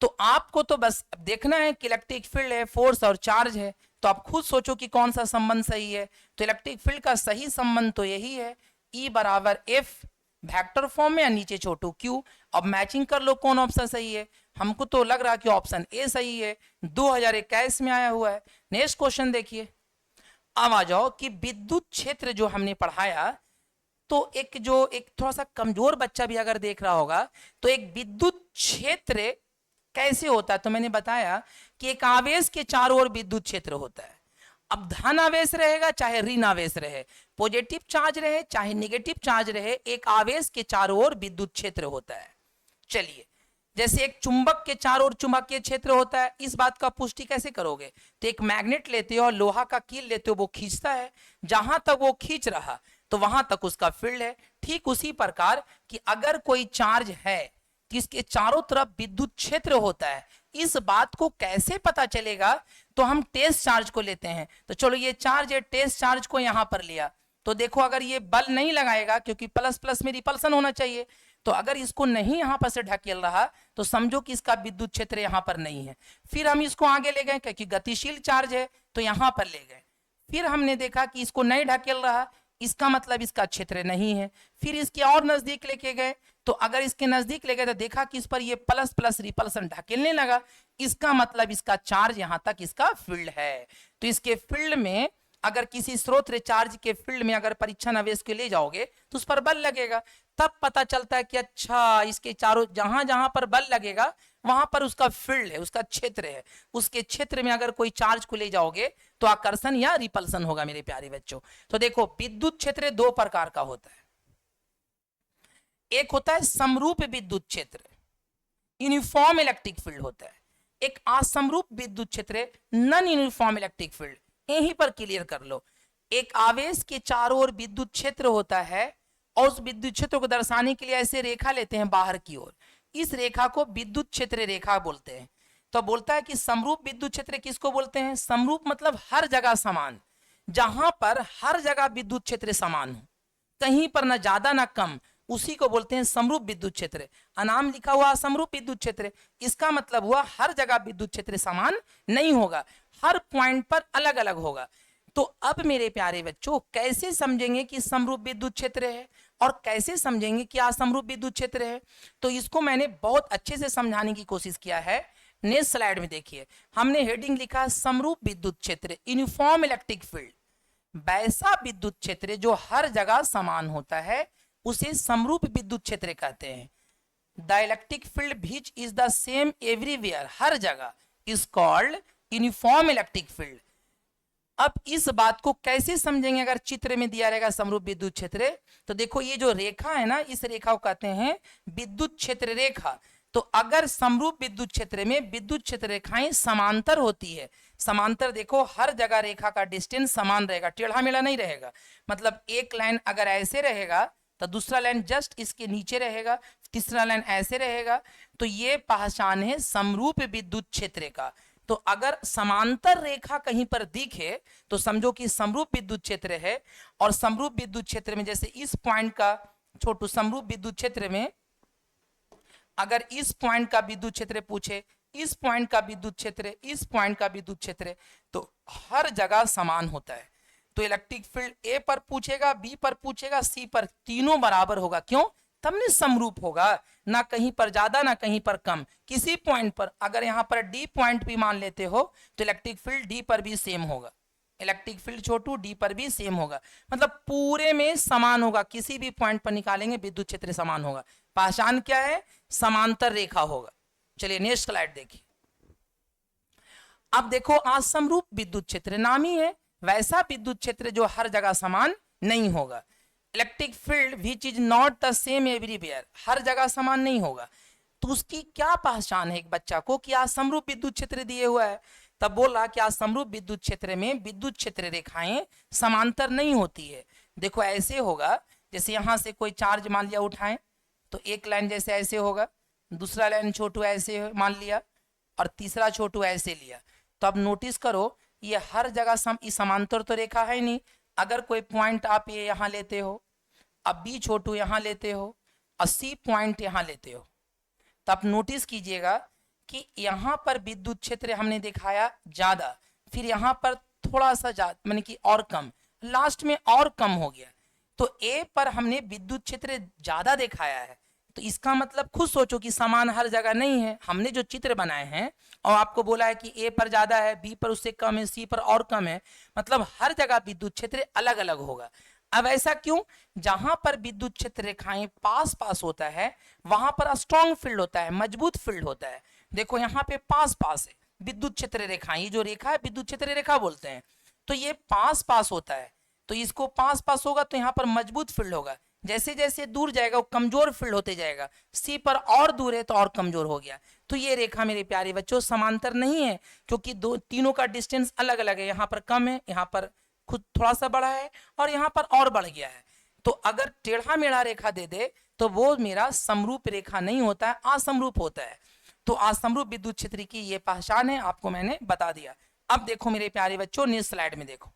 Speaker 1: तो आपको तो बस देखना है कि इलेक्ट्रिक फील्ड है, फोर्स और चार्ज है, तो आप खुद सोचो कि कौन सा संबंध सही है। तो इलेक्ट्रिक फील्ड का सही संबंध तो यही है, E बराबर F वेक्टर फॉर्म में या नीचे छोटू Q। अब मैचिंग कर लो कौन ऑप्शन सही है। हमको तो लग रहा कि ऑप्शन ए सही है, 2021 में आया हुआ है। नेक्स्ट क्वेश्चन देखिए, अब आ जाओ कि विद्युत क्षेत्र जो हमने पढ़ाया, तो एक थोड़ा सा कमजोर बच्चा भी अगर देख रहा होगा, तो एक विद्युत क्षेत्र कैसे होता है। तो मैंने बताया कि एक आवेश के चारों ओर विद्युत क्षेत्र होता है। अब धन आवेश रहेगा चाहे ऋण आवेश रहे, पॉजिटिव चार्ज रहे चाहे नेगेटिव चार्ज रहे, एक आवेश के चारों ओर विद्युत क्षेत्र होता है। चलिए, जैसे एक चुंबक के चारों ओर चुंबकीय क्षेत्र होता है, इस बात का पुष्टि कैसे करोगे? तो एक मैग्नेट लेते हो और लोहा का कील लेते हो, वो खींचता है, जहां तक वो खींच रहा तो वहां तक उसका फील्ड है। ठीक उसी प्रकार कि अगर कोई चार्ज है तो इसके चारों तरफ विद्युत क्षेत्र होता है। इस बात को कैसे पता चलेगा? तो हम टेस्ट चार्ज को लेते हैं। तो चलो, ये चार्ज है, टेस्ट चार्ज को यहां पर लिया, तो देखो अगर ये बल नहीं लगाएगा, क्योंकि प्लस प्लस में रिपल्सन होना चाहिए, तो अगर इसको नहीं यहां पर से ढकेल रहा तो समझो कि इसका विद्युत क्षेत्र यहां पर नहीं है। फिर हम इसको आगे ले गए, क्योंकि गतिशील चार्ज है तो यहां पर ले गए। फिर हमने देखा कि इसको नहीं ढकेल रहा, इसका मतलब इसका क्षेत्र नहीं है। फिर इसके और नजदीक लेके गए, तो अगर इसके नजदीक ले गए तो देखा कि इस पर ये प्लस प्लस रिपल्सन ढकेलने लगा, इसका मतलब इसका चार्ज यहां तक इसका फील्ड है। तो इसके फील्ड में अगर किसी स्रोत चार्ज के फील्ड में अगर परीक्षण आवेश को ले जाओगे तो उस पर बल लगेगा, तब पता चलता है कि अच्छा, इसके चारों जहां जहां पर बल लगेगा वहां पर उसका फील्ड है, उसका क्षेत्र है। उसके क्षेत्र में अगर कोई चार्ज को ले जाओगे तो आकर्षण या रिपल्सन होगा मेरे प्यारे बच्चों। तो देखो, विद्युत क्षेत्र दो प्रकार का होता है। एक होता है समरूप विद्युत क्षेत्र, यूनिफॉर्म इलेक्ट्रिक फील्ड होता है। एक असमरूप विद्युत क्षेत्र, नॉन यूनिफॉर्म इलेक्ट्रिक फील्ड। यहीं पर क्लियर कर लो, एक आवेश के चारों ओर विद्युत क्षेत्र होता है और उस विद्युत क्षेत्र को दर्शाने के लिए ऐसे रेखा लेते हैं बाहर की ओर, इस रेखा को विद्युत क्षेत्र रेखा बोलते हैं। तो बोलता है कि समरूप विद्युत क्षेत्र किसको बोलते हैं? समरूप मतलब हर जगह समान, जहां पर हर जगह विद्युत क्षेत्र समान हो, कहीं पर ना ज्यादा ना कम, उसी को बोलते हैं समरूप विद्युत क्षेत्र। अनाम लिखा हुआ समरूप विद्युत क्षेत्र, इसका मतलब हुआ हर जगह विद्युत क्षेत्र समान नहीं होगा, हर पॉइंट पर अलग अलग होगा। तो अब मेरे प्यारे बच्चों, कैसे समझेंगे कि समरूप विद्युत क्षेत्र है और कैसे समझेंगे कि असमरूप विद्युत क्षेत्र है? तो इसको मैंने बहुत अच्छे से समझाने की कोशिश किया है। नेक्स्ट स्लाइड में देखिए, हमने हेडिंग लिखा समरूप विद्युत क्षेत्र, यूनिफॉर्म इलेक्ट्रिक फील्ड। वैसा विद्युत क्षेत्र जो हर जगह समान होता है उसे समरूप विद्युत क्षेत्र कहते हैं। The electric field which is the same everywhere, हर जगह, is called uniform electric field. अब इस बात को कैसे समझेंगे? अगर चित्र में दिया रहेगा समरूप विद्युत क्षेत्र, तो देखो ये जो रेखा है ना, इस रेखा को कहते हैं विद्युत क्षेत्र रेखा। तो अगर समरूप विद्युत क्षेत्र में विद्युत क्षेत्र रेखाएं समांतर होती है, समांतर देखो हर जगह रेखा का डिस्टेंस समान रहेगा, टेढ़ा मेढ़ा नहीं रहेगा। मतलब एक लाइन अगर ऐसे रहेगा तो दूसरा लाइन जस्ट इसके नीचे रहेगा, तीसरा लाइन ऐसे रहेगा, तो ये पहचान है समरूप विद्युत क्षेत्र का। तो अगर समांतर रेखा कहीं पर दिखे तो समझो कि समरूप विद्युत क्षेत्र है। और समरूप विद्युत क्षेत्र में जैसे इस पॉइंट का, छोटू समरूप विद्युत क्षेत्र में अगर इस पॉइंट का विद्युत क्षेत्र पूछे, इस पॉइंट का विद्युत क्षेत्र, इस पॉइंट का विद्युत क्षेत्र, तो हर जगह समान होता है। तो इलेक्ट्रिक फील्ड ए पर पूछेगा, बी पर पूछेगा, सी पर, तीनों बराबर होगा। क्यों? तब नहीं समरूप होगा, ना कहीं पर ज्यादा ना कहीं पर कम। किसी पॉइंट पर अगर यहाँ पर डी पॉइंट भी मान लेते हो तो इलेक्ट्रिक फील्ड डी पर भी सेम होगा। इलेक्ट्रिक फील्ड छोटू डी पर भी सेम होगा, मतलब पूरे में समान होगा, किसी भी पॉइंट पर निकालेंगे विद्युत क्षेत्र समान होगा। पहचान क्या है? समांतर रेखा होगा। चलिए नेक्स्ट स्लाइड देखिए। अब देखो असमरूप विद्युत क्षेत्र, नाम ही है वैसा विद्युत क्षेत्र जो हर जगह समान नहीं होगा। Electric field which is not the same everywhere, हर जगह समान नहीं होगा। तो उसकी क्या पहचान है एक बच्चा को कि असमरूप विद्युत क्षेत्र दिए हुआ है, तब बोला कि असमरूप विद्युत क्षेत्र में विद्युत क्षेत्र रेखाएं समांतर नहीं होती है। देखो ऐसे होगा, जैसे यहां से कोई चार्ज मान लिया उठाएं, तो एक लाइन जैसे ऐसे होगा, दूसरा लाइन छोटू ऐसे मान लिया, और तीसरा छोटू ऐसे लिया। तो अब नोटिस करो ये हर जगह समांतर तो रेखा है नहीं। अगर कोई पॉइंट आप ये यहां लेते हो, अब बी छोटू यहां लेते हो, और सी पॉइंट यहां लेते हो, तो आप नोटिस कीजिएगा कि यहां पर विद्युत क्षेत्र हमने दिखाया ज्यादा, फिर यहां पर थोड़ा सा ज्यादा माने कि और कम, लास्ट में और कम हो गया। तो ए पर हमने विद्युत क्षेत्र ज्यादा दिखाया है, तो इसका मतलब खुद सोचो कि समान हर जगह नहीं है। हमने जो चित्र बनाए हैं और आपको बोला है कि ए पर ज्यादा है, बी पर उससे कम है, सी पर और कम है, मतलब हर जगह विद्युत क्षेत्र अलग अलग होगा। अब ऐसा क्यों? जहां पर विद्युत क्षेत्र रेखाएं पास पास होता है वहां पर स्ट्रॉन्ग फील्ड होता है, मजबूत फील्ड होता है। देखो यहाँ पे पास पास है विद्युत क्षेत्र रेखाएं, ये जो रेखा है विद्युत क्षेत्र रेखा बोलते हैं, तो ये पास पास होता है, तो इसको पास पास होगा तो यहाँ पर मजबूत फील्ड होगा। जैसे जैसे दूर जाएगा वो कमजोर फील्ड होते जाएगा, सी पर और दूर है तो और कमजोर हो गया। तो ये रेखा मेरे प्यारे बच्चों समांतर नहीं है, क्योंकि दो तीनों का डिस्टेंस अलग अलग है, यहाँ पर कम है, यहाँ पर खुद थोड़ा सा बड़ा है, और यहाँ पर और बढ़ गया है। तो अगर टेढ़ा मेढ़ा रेखा दे दे तो वो मेरा समरूप रेखा नहीं होता है, असमरूप होता है। तो असमरूप विद्युत क्षेत्र की ये पहचान है, आपको मैंने बता दिया। अब देखो मेरे प्यारे बच्चों नेक्स्ट स्लाइड में देखो,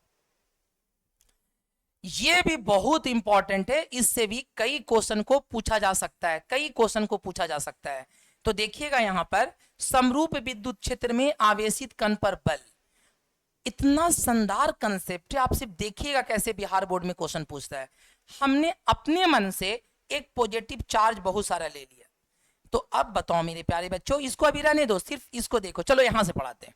Speaker 1: ये भी बहुत इंपॉर्टेंट है, इससे भी कई क्वेश्चन को पूछा जा सकता है, कई क्वेश्चन को पूछा जा सकता है। तो देखिएगा यहां पर समरूप विद्युत क्षेत्र में आवेशित कण पर बल, इतना शानदार कंसेप्ट है, आप सिर्फ देखिएगा कैसे बिहार बोर्ड में क्वेश्चन पूछता है। हमने अपने मन से एक पॉजिटिव चार्ज बहुत सारा ले लिया, तो अब बताओ मेरे प्यारे बच्चों, इसको अभी रहने दो, सिर्फ इसको देखो। चलो यहां से पढ़ाते हैं।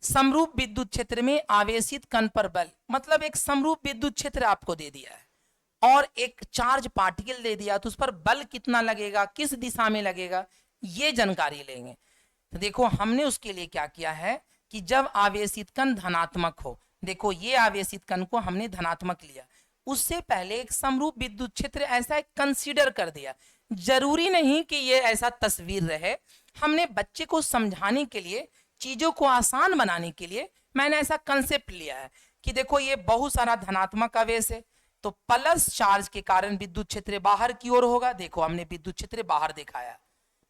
Speaker 1: समरूप विद्युत क्षेत्र में आवेशित कण पर बल, मतलब एक समरूप विद्युत क्षेत्र आपको दे दिया है और एक चार्ज पार्टिकल दे दिया, तो उस पर बल कितना लगेगा, किस दिशा में लगेगा, ये जानकारी लेंगे। तो देखो हमने उसके लिए क्या किया है कि जब आवेशित कण धनात्मक हो, देखो ये आवेशित कण को हमने धनात्मक लिया, उससे पहले एक समरूप विद्युत क्षेत्र ऐसा कंसीडर कर दिया। जरूरी नहीं कि ये ऐसा तस्वीर रहे, हमने बच्चे को समझाने के लिए, चीजों को आसान बनाने के लिए मैंने ऐसा कंसेप्ट लिया है कि देखो ये बहुत सारा धनात्मक आवेश है, तो प्लस चार्ज के कारण विद्युत क्षेत्र बाहर की ओर होगा। देखो हमने विद्युत क्षेत्र बाहर दिखाया,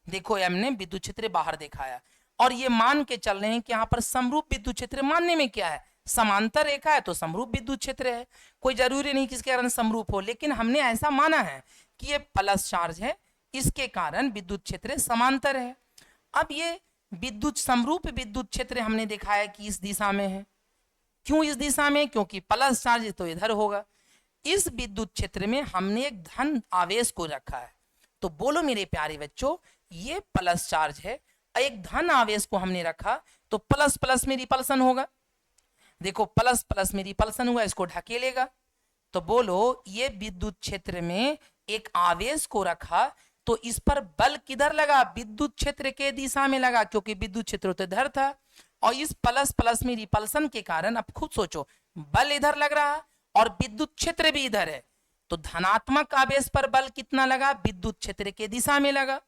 Speaker 1: देखो हमने विद्युत क्षेत्र बाहर दिखाया, और ये मान के चल रहे हैं कि यहाँ पर समरूप विद्युत क्षेत्र मानने में क्या है, समांतर रेखा है तो समरूप विद्युत क्षेत्र है, कोई जरूरी नहीं किसके कारण समरूप हो, लेकिन हमने ऐसा माना है कि ये प्लस चार्ज है, इसके कारण विद्युत क्षेत्र समांतर है। अब ये विद्युत समरूप विद्युत क्षेत्र हमने दिखाया कि इस दिशा में है। क्यों इस दिशा में? क्योंकि प्लस चार्ज तो इधर होगा। इस विद्युत क्षेत्र में हमने एक धन आवेश को रखा है, तो बोलो मेरे प्यारे बच्चों, ये प्लस चार्ज है, एक धन आवेश को हमने रखा, तो प्लस प्लस में रिपल्सन होगा। देखो प्लस प्लस में रिपल्सन हुआ, इसको ढकेलेगा। तो बोलो ये विद्युत क्षेत्र में एक आवेश को रखा, तो इस पर बल किधर लगा, विद्युत क्षेत्र के दिशा में लगा, क्योंकि विद्युत क्षेत्र तो इधर था, और इस प्लस प्लस में रिपल्सन के कारण अब खुद सोचो बल इधर लग रहा और विद्युत क्षेत्र भी इधर है, तो धनात्मक आवेश पर बल कितना लगा, विद्युत क्षेत्र के दिशा में लगा।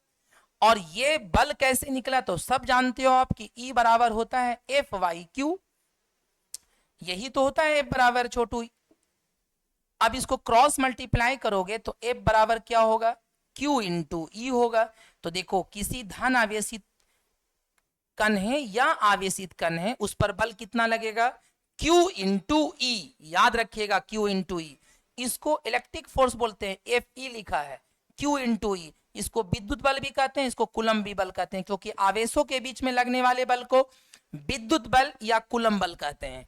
Speaker 1: और ये बल कैसे निकला तो सब जानते हो आप कि E बराबर होता है F/Q, यही तो होता है F बराबर छोटू। अब इसको क्रॉस मल्टीप्लाई करोगे तो F बराबर क्या होगा, Q इंटू E होगा। तो देखो किसी धन आवेशित कण है या आवेशित कण है, उस पर बल कितना लगेगा, Q इंटू E, याद रखिएगा Q इंटू E। इसको इलेक्ट्रिक फोर्स बोलते हैं, Fe लिखा है, Q इंटू E। इसको विद्युत बल भी कहते हैं, इसको कूलम भी बल कहते हैं, क्योंकि आवेशों के बीच में लगने वाले बल को विद्युत बल या कूलम बल कहते हैं।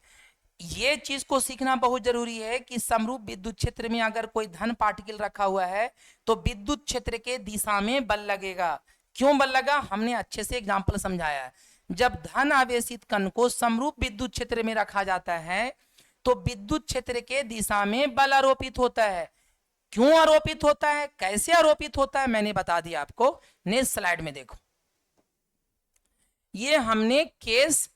Speaker 1: ये चीज को सीखना बहुत जरूरी है कि समरूप विद्युत क्षेत्र में अगर कोई धन पार्टिकल रखा हुआ है तो विद्युत क्षेत्र के दिशा में बल लगेगा। क्यों बल लगा, हमने अच्छे से एग्जांपल समझाया है। जब धन आवेशित कण को समरूप विद्युत क्षेत्र में रखा जाता है तो विद्युत क्षेत्र के दिशा में बल आरोपित होता है। क्यों आरोपित होता है, कैसे आरोपित होता है, मैंने बता दिया आपको। नेक्स्ट स्लाइड में देखो, ये हमने केस,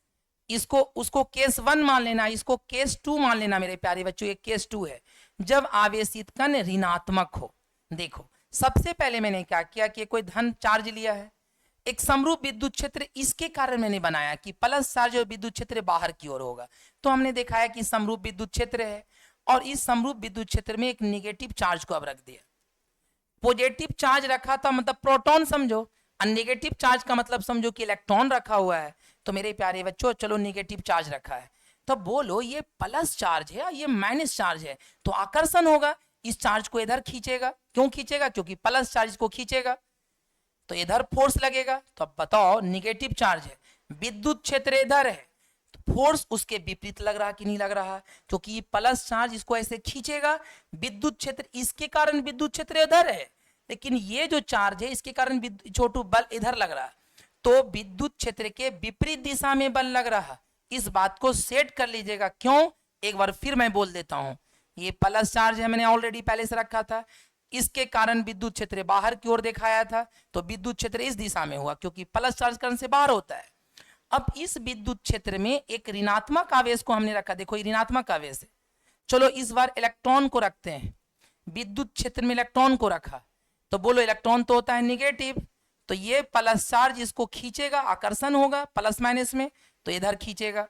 Speaker 1: इसको उसको केस 1 मान लेना, इसको केस 2 मान लेना मेरे प्यारे बच्चों। ये केस 2 है जब आवेशित कण ऋणात्मक हो। देखो सबसे पहले मैंने क्या किया कि कोई धन चार्ज लिया है, एक समरूप विद्युत क्षेत्र, इसके कारण मैंने बनाया कि प्लस चार्ज और विद्युत क्षेत्र बाहर की ओर होगा। तो हमने दिखाया कि समरूप विद्युत क्षेत्र है और इस समरूप विद्युत क्षेत्र में एक निगेटिव चार्ज को अब रख दिया। पॉजिटिव चार्ज रखा था मतलब प्रोटॉन समझो, और नेगेटिव चार्ज का मतलब समझो कि इलेक्ट्रॉन रखा हुआ है। तो मेरे प्यारे बच्चों चलो नेगेटिव चार्ज रखा है, तो बोलो ये प्लस चार्ज है ये माइनस चार्ज है, तो आकर्षण होगा, इस चार्ज को इधर खींचेगा। क्यों खींचेगा, क्योंकि प्लस चार्ज को खींचेगा तो इधर फोर्स लगेगा। तो अब बताओ नेगेटिव चार्ज है, विद्युत क्षेत्र इधर है, तो फोर्स उसके विपरीत लग रहा कि नहीं लग रहा, क्योंकि प्लस चार्ज इसको ऐसे खींचेगा, विद्युत क्षेत्र इसके कारण विद्युत क्षेत्र इधर है, लेकिन ये जो चार्ज है इसके कारण छोटू बल इधर लग रहा, तो विद्युत क्षेत्र के विपरीत दिशा में बल लग रहा। इस बात को सेट कर लीजिएगा। क्यों, एक बार फिर मैं बोल देता हूं, ये प्लस चार्ज है, मैंने ऑलरेडी पहले से रखा था, इसके कारण विद्युत क्षेत्र बाहर की ओर दिखाया था, तो विद्युत क्षेत्र इस दिशा में हुआ क्योंकि प्लस चार्ज कण से बाहर होता है। अब इस विद्युत क्षेत्र में एक ऋणात्मक आवेश को हमने रखा, देखो ऋणात्मक आवेश है। चलो इस बार इलेक्ट्रॉन को रखते हैं, विद्युत क्षेत्र में इलेक्ट्रॉन को रखा, तो बोलो इलेक्ट्रॉन तो होता है निगेटिव, तो ये प्लस चार्ज इसको खींचेगा, आकर्षण होगा प्लस माइनस में, तो इधर खींचेगा।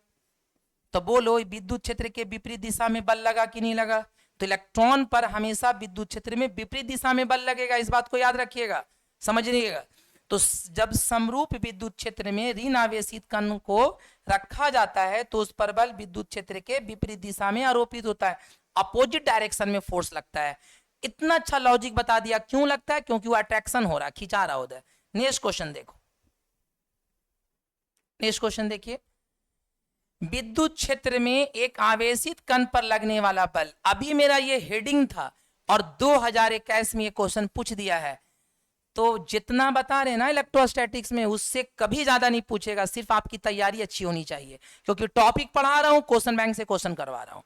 Speaker 1: तो बोलो विद्युत क्षेत्र के विपरीत दिशा में बल लगा कि नहीं लगा, तो इलेक्ट्रॉन पर हमेशा विद्युत क्षेत्र में विपरीत दिशा में बल लगेगा, इस बात को याद रखिएगा, समझिएगा। तो जब समरूप विद्युत क्षेत्र में ऋण आवेशित कण को रखा जाता है तो उस पर बल विद्युत क्षेत्र के विपरीत दिशा में आरोपित होता है, अपोजिट डायरेक्शन में फोर्स लगता है। इतना अच्छा लॉजिक बता दिया, क्यों लगता है, क्योंकि वो अट्रैक्शन हो रहा, खिंचा रहा उधर। नेक्स्ट क्वेश्चन देखो, नेक्स्ट क्वेश्चन देखिए, विद्युत क्षेत्र में एक आवेशित कण पर लगने वाला बल, अभी मेरा ये हेडिंग था और 2021 में ये क्वेश्चन पूछ दिया है, तो जितना बता रहे ना इलेक्ट्रोस्टैटिक्स में उससे कभी ज्यादा नहीं पूछेगा, सिर्फ आपकी तैयारी अच्छी होनी चाहिए, क्योंकि टॉपिक पढ़ा रहा हूं, क्वेश्चन बैंक से क्वेश्चन करवा रहा हूं।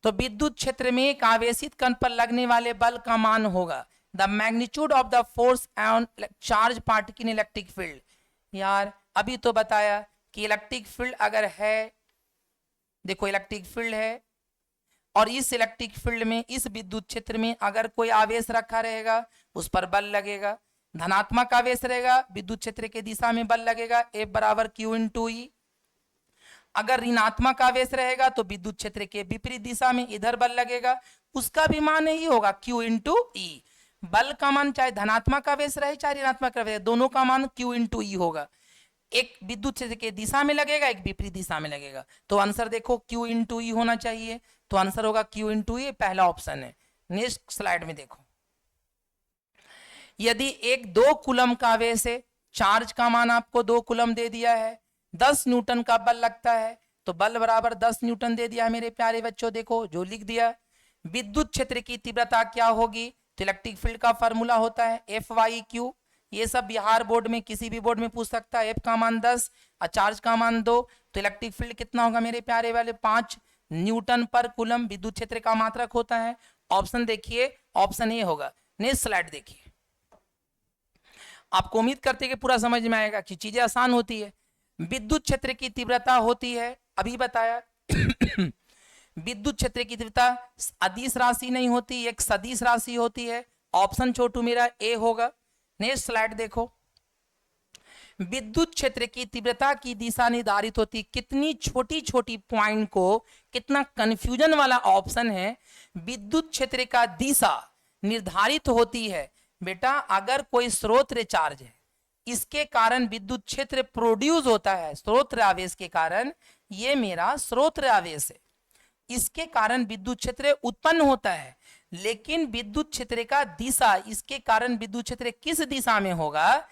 Speaker 1: तो विद्युत क्षेत्र में एक आवेशित कण पर लगने वाले बल का मान होगा the magnitude of the force on charge particle in electric field. यार अभी तो बताया कि इलेक्ट्रिक फील्ड अगर है, देखो इलेक्ट्रिक फील्ड है और इस इलेक्ट्रिक फील्ड में इस विद्युत क्षेत्र में अगर कोई आवेश रखा रहेगा उस पर बल लगेगा, धनात्मक आवेश रहेगा विद्युत क्षेत्र के दिशा में बल लगेगा, F बराबर Q इंटू ई। अगर ऋणात्मक आवेश रहेगा तो विद्युत क्षेत्र के विपरीत दिशा में इधर बल लगेगा, उसका भी मान यही होगा Q इंटू ई। बल का मान चाहे धनात्मक आवेश रहे चाहे ऋणात्मक आवेश, दोनों का मान Q इंटू ई होगा। एक विद्युत क्षेत्र के दिशा में लगेगा, एक विपरीत दिशा में लगेगा, तो आंसर देखो Q इंटू ई होना चाहिए, तो आंसर होगा Q इंटू ई, पहला ऑप्शन है। नेक्स्ट स्लाइड में देखो, यदि एक 2 कूलम का आवेश है, चार्ज का मान आपको 2 कूलम दे दिया है, 10 न्यूटन का बल लगता है, तो बल बराबर 10 न्यूटन दे दिया है मेरे प्यारे बच्चों, देखो जो लिख दिया। विद्युत क्षेत्र की तीव्रता क्या होगी, तो इलेक्ट्रिक फील्ड का फॉर्मूला होता है FY/Q, ये सब बिहार बोर्ड में किसी भी बोर्ड में पूछ सकता है। F का मान 10 और चार्ज का मान 2, तो इलेक्ट्रिक फील्ड कितना होगा मेरे प्यारे वाले 5 न्यूटन पर कूलम विद्युत क्षेत्र का मात्रक होता है। ऑप्शन देखिए, ऑप्शन ए होगा। नेक्स्ट स्लाइड देखिए, आपको उम्मीद करते हैं कि पूरा समझ में आएगा कि चीजें आसान होती है। विद्युत क्षेत्र की तीव्रता होती है, अभी बताया विद्युत क्षेत्र की तीव्रता अदिश राशि नहीं होती, एक सदिश राशि होती है। ऑप्शन छोटू मेरा ए होगा। नेक्स्ट स्लाइड देखो, विद्युत क्षेत्र की तीव्रता की दिशा निर्धारित होती, कितनी छोटी छोटी पॉइंट को, कितना कंफ्यूजन वाला ऑप्शन है। विद्युत क्षेत्र का दिशा निर्धारित होती है बेटा, अगर कोई स्रोत चार्ज है, इसके कारण विद्युत क्षेत्र प्रोड्यूस होता है, स्रोत आवेश के कारण, ये मेरा स्रोत आवेश है, इसके कारण विद्युत क्षेत्र उत्पन्न होता है। लेकिन विद्युत क्षेत्र का दिशा, इसके कारण विद्युत क्षेत्र किस दिशा में होगा,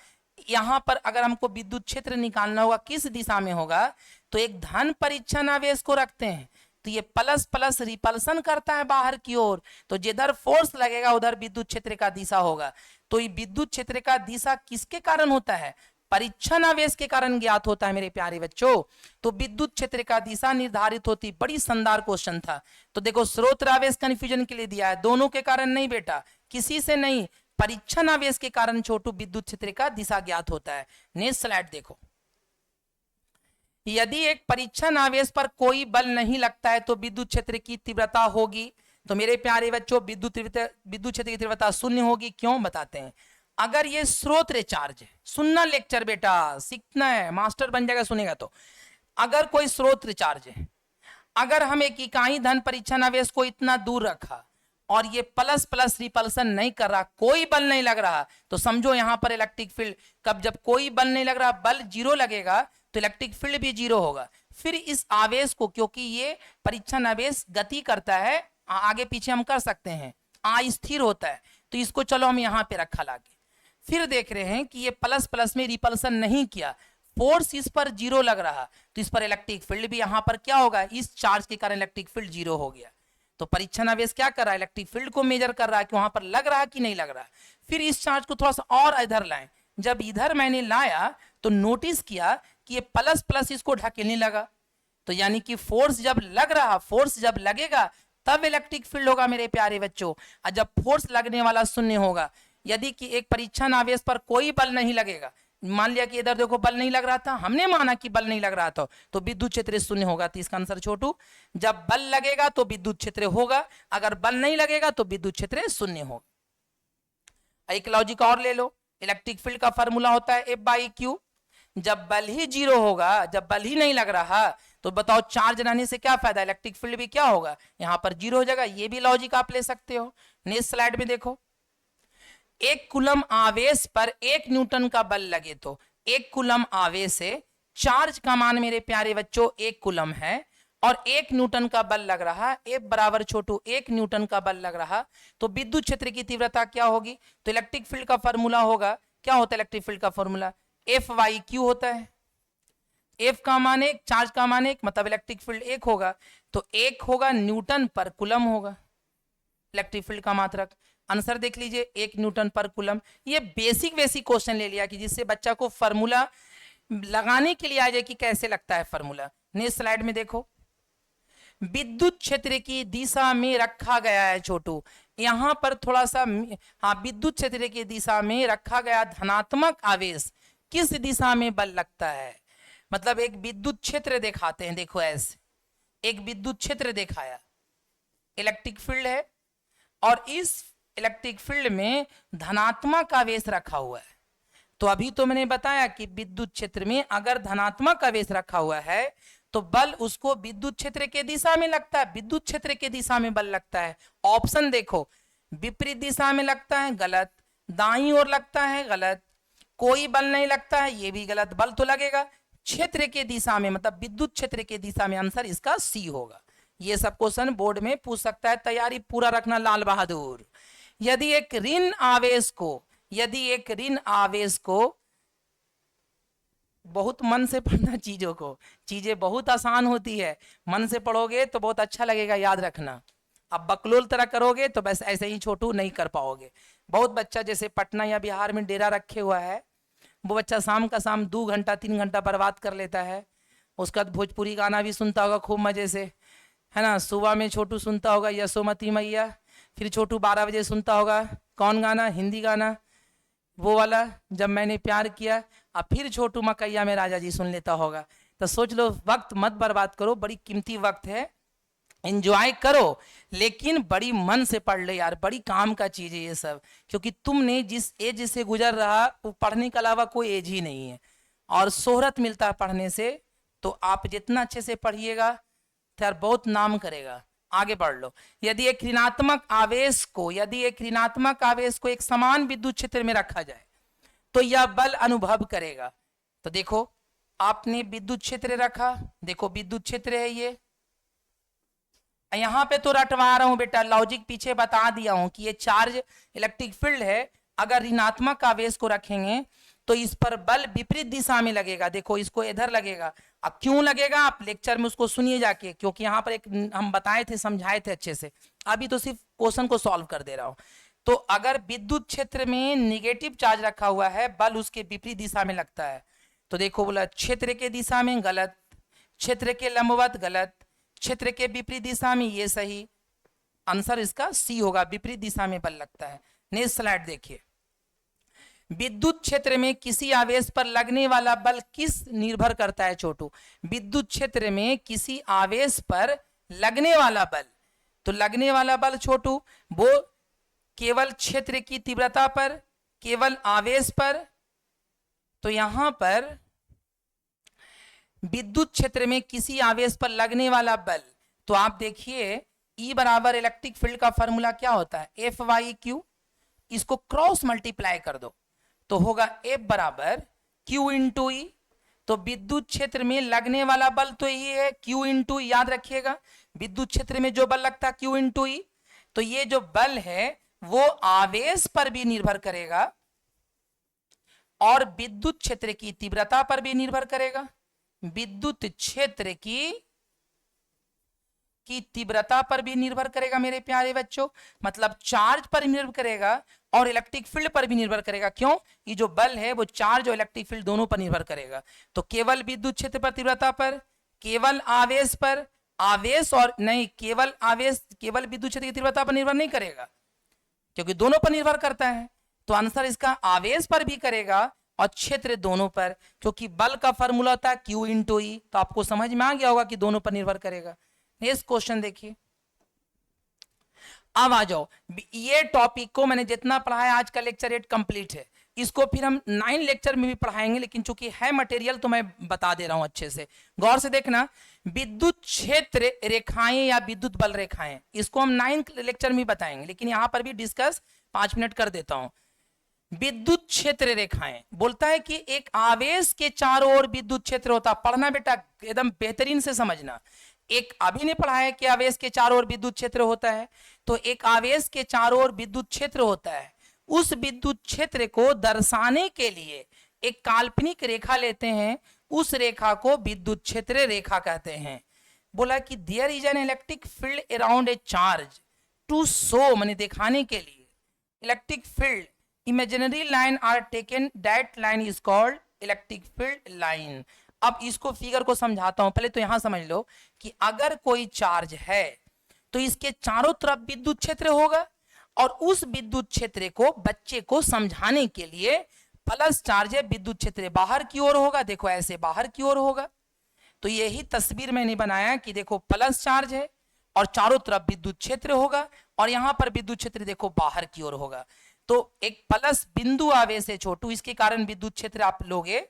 Speaker 1: यहां पर अगर हमको विद्युत क्षेत्र निकालना होगा किस दिशा में होगा, तो एक धन परीक्षण आवेश को रखते हैं, तो ये प्लस प्लस रिपल्सन करता है बाहर की ओर, तो जिधर फोर्स लगेगा उधर विद्युत क्षेत्र का दिशा होगा। तो ये विद्युत क्षेत्र का दिशा किसके कारण होता है, परीक्षण आवेश के कारण ज्ञात होता है मेरे प्यारे बच्चों। तो विद्युत क्षेत्र का दिशा निर्धारित होती, बड़ी शानदार क्वेश्चन था। तो देखो स्रोत आवेश कन्फ्यूजन के लिए दिया है, दोनों के कारण नहीं बेटा, किसी से नहीं, परीक्षण आवेश के कारण छोटू विद्युत क्षेत्र का दिशा ज्ञात होता है। नेक्स्ट स्लाइड देखो, यदि एक परीक्षण आवेश पर कोई बल नहीं लगता है तो विद्युत क्षेत्र की तीव्रता होगी। तो मेरे प्यारे बच्चों विद्युत क्षेत्र की तीव्रता शून्य होगी। क्यों बताते हैं, अगर ये स्रोत चार्ज है, सुनना लेक्चर बेटा, सीखना है, मास्टर बन जाएगा सुनेगा तो। अगर कोई स्रोत चार्ज है, अगर हम एक इकाई धन परीक्षण आवेश को इतना दूर रखा और ये प्लस प्लस रिपल्सन नहीं कर रहा, कोई बल नहीं लग रहा, तो समझो यहां पर इलेक्ट्रिक फील्ड, कब जब कोई बल नहीं लग रहा, बल जीरो लगेगा तो इलेक्ट्रिक फील्ड भी जीरो होगा। फिर इस आवेश को, क्योंकि ये परीक्षण आवेश गति करता है, आगे पीछे हम कर सकते हैं, अस्थिर होता है, तो इसको चलो हम यहाँ पे रखा लाके। फिर देख रहे हैं कि ये प्लस प्लस में रिपल्सन नहीं किया, फोर्स इस पर जीरो लग रहा, तो इस पर इलेक्ट्रिक फील्ड भी यहाँ पर क्या होगा, इस चार्ज के कारण इलेक्ट्रिक फील्ड जीरो हो गया। तो परीक्षण आवेश क्या कर रहा है, इलेक्ट्रिक फील्ड को मेजर कर रहा है कि वहां पर लग रहा है कि नहीं लग रहा है। फिर इस चार्ज को थोड़ा सा और इधर लाएं, जब इधर मैंने लाया तो नोटिस किया कि ये प्लस प्लस इसको ढकेलने लगा, तो यानी कि फोर्स जब लग रहा, फोर्स जब लगेगा तब इलेक्ट्रिक फील्ड होगा मेरे प्यारे बच्चों। और जब फोर्स लगने वाला शून्य होगा, यदि कि एक परीक्षण आवेश पर कोई बल नहीं लगेगा, मान लिया कि इधर देखो बल नहीं लग रहा था, हमने माना कि बल नहीं लग रहा था, तो विद्युत क्षेत्र शून्य होगा। तो इसका आंसर छोटू, जब बल लगेगा तो विद्युत क्षेत्र होगा, अगर बल नहीं लगेगा तो विद्युत क्षेत्र शून्य होगा। एक लॉजिक और ले लो, इलेक्ट्रिक फील्ड का फॉर्मूला होता है F/Q। जब बल ही जीरो होगा, जब बल ही नहीं लग रहा, तो बताओ चार्ज रहने से क्या फायदा, इलेक्ट्रिक फील्ड भी क्या होगा, यहां पर जीरो हो जाएगा। ये भी लॉजिक आप ले सकते हो। नेक्स्ट स्लाइड में देखो, एक कूलम आवेश पर 1 न्यूटन का बल लगे, तो 1 कूलम आवेश है, चार्ज का मान मेरे प्यारे बच्चों 1 कूलम है और 1 न्यूटन का बल लग रहा, F बराबर छोटू 1 न्यूटन का बल लग रहा, तो विद्युत क्षेत्र की तीव्रता क्या होगी। तो इलेक्ट्रिक फील्ड का फॉर्मूला होगा, क्या होता है इलेक्ट्रिक फील्ड का फॉर्मूला, F/Q होता है। F का मान 1, चार्ज का मान 1, मतलब इलेक्ट्रिक फील्ड 1 होगा, तो 1 होगा न्यूटन पर कूलम होगा इलेक्ट्रिक फील्ड का मात्रक। आंसर देख लीजिए, 1 न्यूटन पर कूलम। ये बेसिक क्वेश्चन ले लिया कि जिससे बच्चा को फॉर्मूला लगाने के लिए आ जाए कि कैसे लगता है फॉर्मूला। नेक्स्ट स्लाइड में देखो, विद्युत क्षेत्र की दिशा में रखा गया है छोटू, यहां पर थोड़ा सा, हाँ, विद्युत क्षेत्र की दिशा में रखा गया धनात्मक आवेश किस दिशा में बल लगता है। मतलब एक विद्युत क्षेत्र दिखाते हैं, देखो ऐसे एक विद्युत क्षेत्र दिखाया, इलेक्ट्रिक फील्ड है और इस इलेक्ट्रिक फील्ड में धनात्मक आवेश रखा हुआ है। तो अभी तो मैंने बताया कि विद्युत क्षेत्र में अगर धनात्मक आवेश रखा हुआ है तो बल उसको विद्युत क्षेत्र के दिशा में लगता है, विद्युत क्षेत्र के दिशा में बल लगता है। ऑप्शन देखो, विपरीत दिशा में लगता है गलत, दाईं ओर लगता है गलत, कोई बल नहीं लगता है ये भी गलत, बल तो लगेगा क्षेत्र के दिशा में, मतलब विद्युत क्षेत्र के दिशा में। आंसर इसका सी होगा। ये सब क्वेश्चन बोर्ड में पूछ सकता है, तैयारी पूरा रखना लाल बहादुर। यदि एक ऋण आवेश को बहुत मन से पढ़ना, चीजें बहुत आसान होती है, मन से पढ़ोगे तो बहुत अच्छा लगेगा, याद रखना। अब बकलोल तरह करोगे तो बस ऐसे ही छोटू नहीं कर पाओगे। बहुत बच्चा जैसे पटना या बिहार में डेरा रखे हुआ है, वो बच्चा शाम का शाम 2 घंटा 3 घंटा बर्बाद कर लेता है। उसका भोजपुरी गाना भी सुनता होगा खूब मजे से, है ना। सुबह में छोटू सुनता होगा यशोमती मैया, फिर छोटू 12 बजे सुनता होगा कौन गाना, हिंदी गाना वो वाला, जब मैंने प्यार किया। अब फिर छोटू मकैया में राजा जी सुन लेता होगा। तो सोच लो, वक्त मत बर्बाद करो, बड़ी कीमती वक्त है, एंजॉय करो, लेकिन बड़ी मन से पढ़ ले यार, बड़ी काम का चीज है ये सब। क्योंकि तुमने जिस एज से गुजर रहा वो पढ़ने के अलावा कोई एज ही नहीं है, और शोहरत मिलता है पढ़ने से। तो आप जितना अच्छे से पढ़िएगा तो यार बहुत नाम करेगा। आगे बढ़ लो। यदि एक ऋणात्मक आवेश को एक समान विद्युत क्षेत्र में रखा जाए तो यह बल अनुभव करेगा। तो देखो, आपने विद्युत क्षेत्र रखा, देखो विद्युत क्षेत्र है ये, यहां पे तो रटवा रहा हूं बेटा, लॉजिक पीछे बता दिया हूं कि ये चार्ज इलेक्ट्रिक फील्ड है। अगर ऋणात्मक आवेश को रखेंगे तो इस पर बल विपरीत दिशा में लगेगा। देखो इसको इधर लगेगा। अब क्यों लगेगा आप लेक्चर में उसको सुनिए जाके, क्योंकि यहाँ पर एक हम बताए थे, समझाए थे अच्छे से। अभी तो सिर्फ क्वेश्चन को सॉल्व कर दे रहा हूं। तो अगर विद्युत क्षेत्र में निगेटिव चार्ज रखा हुआ है, बल उसके विपरीत दिशा में लगता है। तो देखो बोला क्षेत्र के दिशा में गलत, क्षेत्र के लंबवत गलत, क्षेत्र के विपरीत दिशा में ये सही। आंसर इसका सी होगा, विपरीत दिशा में बल लगता है। नेक्स्ट स्लाइड देखिए। विद्युत क्षेत्र में किसी आवेश पर लगने वाला बल किस निर्भर करता है छोटू? विद्युत क्षेत्र में किसी आवेश पर लगने वाला बल, तो लगने वाला बल छोटू वो केवल क्षेत्र की तीव्रता पर, केवल आवेश पर। तो यहां पर विद्युत क्षेत्र में किसी आवेश पर लगने वाला बल, तो आप देखिए E बराबर इलेक्ट्रिक फील्ड का फॉर्मूला क्या होता है? F Y Q. इसको क्रॉस मल्टीप्लाई कर दो तो होगा F बराबर Q इंटू ई। तो विद्युत क्षेत्र में लगने वाला बल तो ये है Q इंटू, याद रखिएगा विद्युत क्षेत्र में जो बल लगता है Q इंटू ई। तो ये जो बल है वो आवेश पर भी निर्भर करेगा और विद्युत क्षेत्र की तीव्रता पर भी निर्भर करेगा। विद्युत क्षेत्र की तीव्रता पर भी निर्भर करेगा मेरे प्यारे बच्चों, मतलब चार्ज पर निर्भर करेगा और इलेक्ट्रिक फील्ड पर भी निर्भर करेगा। क्यों? ये जो बल है वो चार्ज और इलेक्ट्रिक फील्ड दोनों पर निर्भर करेगा। तो केवल विद्युत क्षेत्र पर तीव्रता पर, केवल आवेश पर, आवेश और नहीं, केवल आवेश केवल विद्युत क्षेत्र की तीव्रता पर निर्भर नहीं करेगा क्योंकि दोनों पर निर्भर करता है। तो आंसर इसका आवेश पर भी करेगा और क्षेत्र दोनों पर, क्योंकि बल का फॉर्मूला होता है Q इंटू ई। तो आपको समझ में आ गया होगा कि दोनों पर निर्भर करेगा। नेक्स्ट क्वेश्चन देखिए। अब आ जाओ, ये टॉपिक को मैंने जितना पढ़ाया आज का लेक्चर 8 कंप्लीट है। इसको फिर हम 9 लेक्चर में भी पढ़ाएंगे, लेकिन चूंकि है मटेरियल तो मैं बता दे रहा हूं अच्छे से। गौर से देखना, विद्युत क्षेत्र रेखाएं या विद्युत बल रेखाएं, इसको हम 9 लेक्चर में बताएंगे, लेकिन यहां पर भी डिस्कस 5 मिनट कर देता हूं। विद्युत क्षेत्र रेखाएं बोलता है कि एक आवेश के चारों ओर विद्युत क्षेत्र होता। पढ़ना बेटा, एकदम बेहतरीन से समझना। एक अभी ने पढ़ा है कि आवेश के चारों ओर विद्युत क्षेत्र होता है, तो एक आवेश के चारों ओर विद्युत क्षेत्र होता है। उस विद्युत क्षेत्र को दर्शाने के लिए एक काल्पनिक रेखा लेते हैं, उस रेखा को विद्युत क्षेत्र रेखा कहते हैं। बोला कि there is an electric field around a charge to show, माने दिखाने के लिए electric field, imaginary line are taken, that line is called electric field line. अब इसको फिगर को समझाता हूं। पहले तो यहां समझ लो कि अगर कोई चार्ज है तो इसके चारों तरफ विद्युत क्षेत्र होगा और उस विद्युत क्षेत्र को बच्चे को समझाने के लिए प्लस चार्ज है, विद्युत क्षेत्र बाहर की ओर होगा। देखो ऐसे बाहर की ओर होगा। तो यही तस्वीर मैंने बनाया कि देखो प्लस चार्ज है और चारों तरफ विद्युत क्षेत्र होगा और यहां पर विद्युत क्षेत्र देखो बाहर की ओर होगा। तो एक प्लस बिंदु आवेश है छोटू, इसके कारण विद्युत क्षेत्र आप लोगे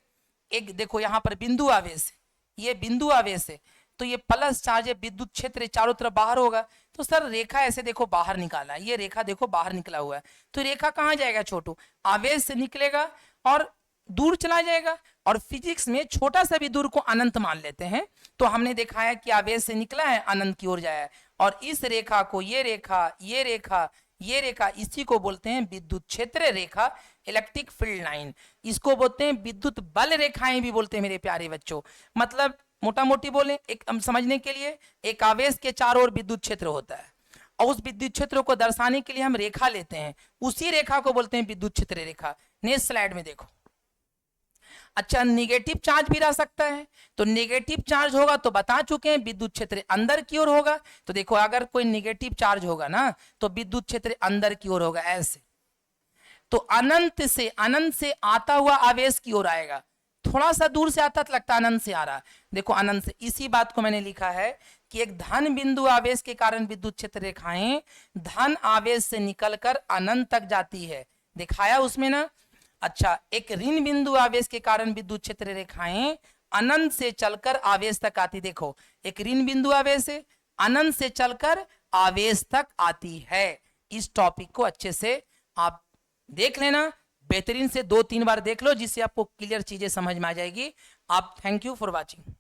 Speaker 1: एक, देखो यहां पर बिंदु आवेश है, ये बिंदु आवेश है, तो ये प्लस चार्ज है, विद्युत क्षेत्र चारों तरफ बाहर होगा। तो सर रेखा ऐसे देखो बाहर निकाला, ये रेखा देखो बाहर निकला हुआ है, तो रेखा कहां जाएगा छोटू? आवेश से निकलेगा और दूर चला जाएगा। और फिजिक्स में छोटा सा भी दूर को अनंत मान लेते हैं, तो हमने देखा है कि आवेश से निकला है अनंत की ओर जाया है। और इस रेखा को, ये रेखा, ये रेखा, ये रेखा, इसी को बोलते हैं विद्युत क्षेत्र रेखा, इलेक्ट्रिक फील्ड लाइन। इसको बोलते हैं विद्युत बल रेखाएं भी बोलते हैं मेरे प्यारे बच्चों। मतलब मोटा मोटी बोले एक समझने के लिए, एक आवेश के चारों ओर विद्युत क्षेत्र होता है और उस विद्युत क्षेत्र को दर्शाने के लिए हम रेखा लेते हैं, उसी रेखा को बोलते हैं विद्युत क्षेत्र रेखा। नेक्स्ट स्लाइड में देखो। अच्छा, निगेटिव चार्ज भी रह सकता है, तो निगेटिव चार्ज होगा तो बता चुके हैं विद्युत क्षेत्र अंदर की ओर होगा। तो देखो अगर कोई निगेटिव चार्ज होगा ना तो विद्युत क्षेत्र अंदर की ओर होगा ऐसे। तो अनंत से आता हुआ आवेश की ओर आएगा, थोड़ा सा दूर से आता तो लगता है अनंत से आ रहा, देखो अनंत से। इसी बात को मैंने लिखा है कि एक धन बिंदु आवेश के कारण विद्युत क्षेत्र रेखाएं धन आवेश से निकलकर अनंत तक जाती है, दिखाया उसमें ना। अच्छा, एक ऋण बिंदु आवेश के कारण विद्युत क्षेत्र रेखाएं अनंत से चलकर आवेश तक आती। देखो एक ऋण बिंदु आवेश है, अनंत से चलकर आवेश तक आती है। इस टॉपिक को अच्छे से आप देख लेना, बेहतरीन से 2-3 बार देख लो, जिससे आपको क्लियर चीजें समझ में आ जाएगी। आप थैंक यू फॉर वॉचिंग।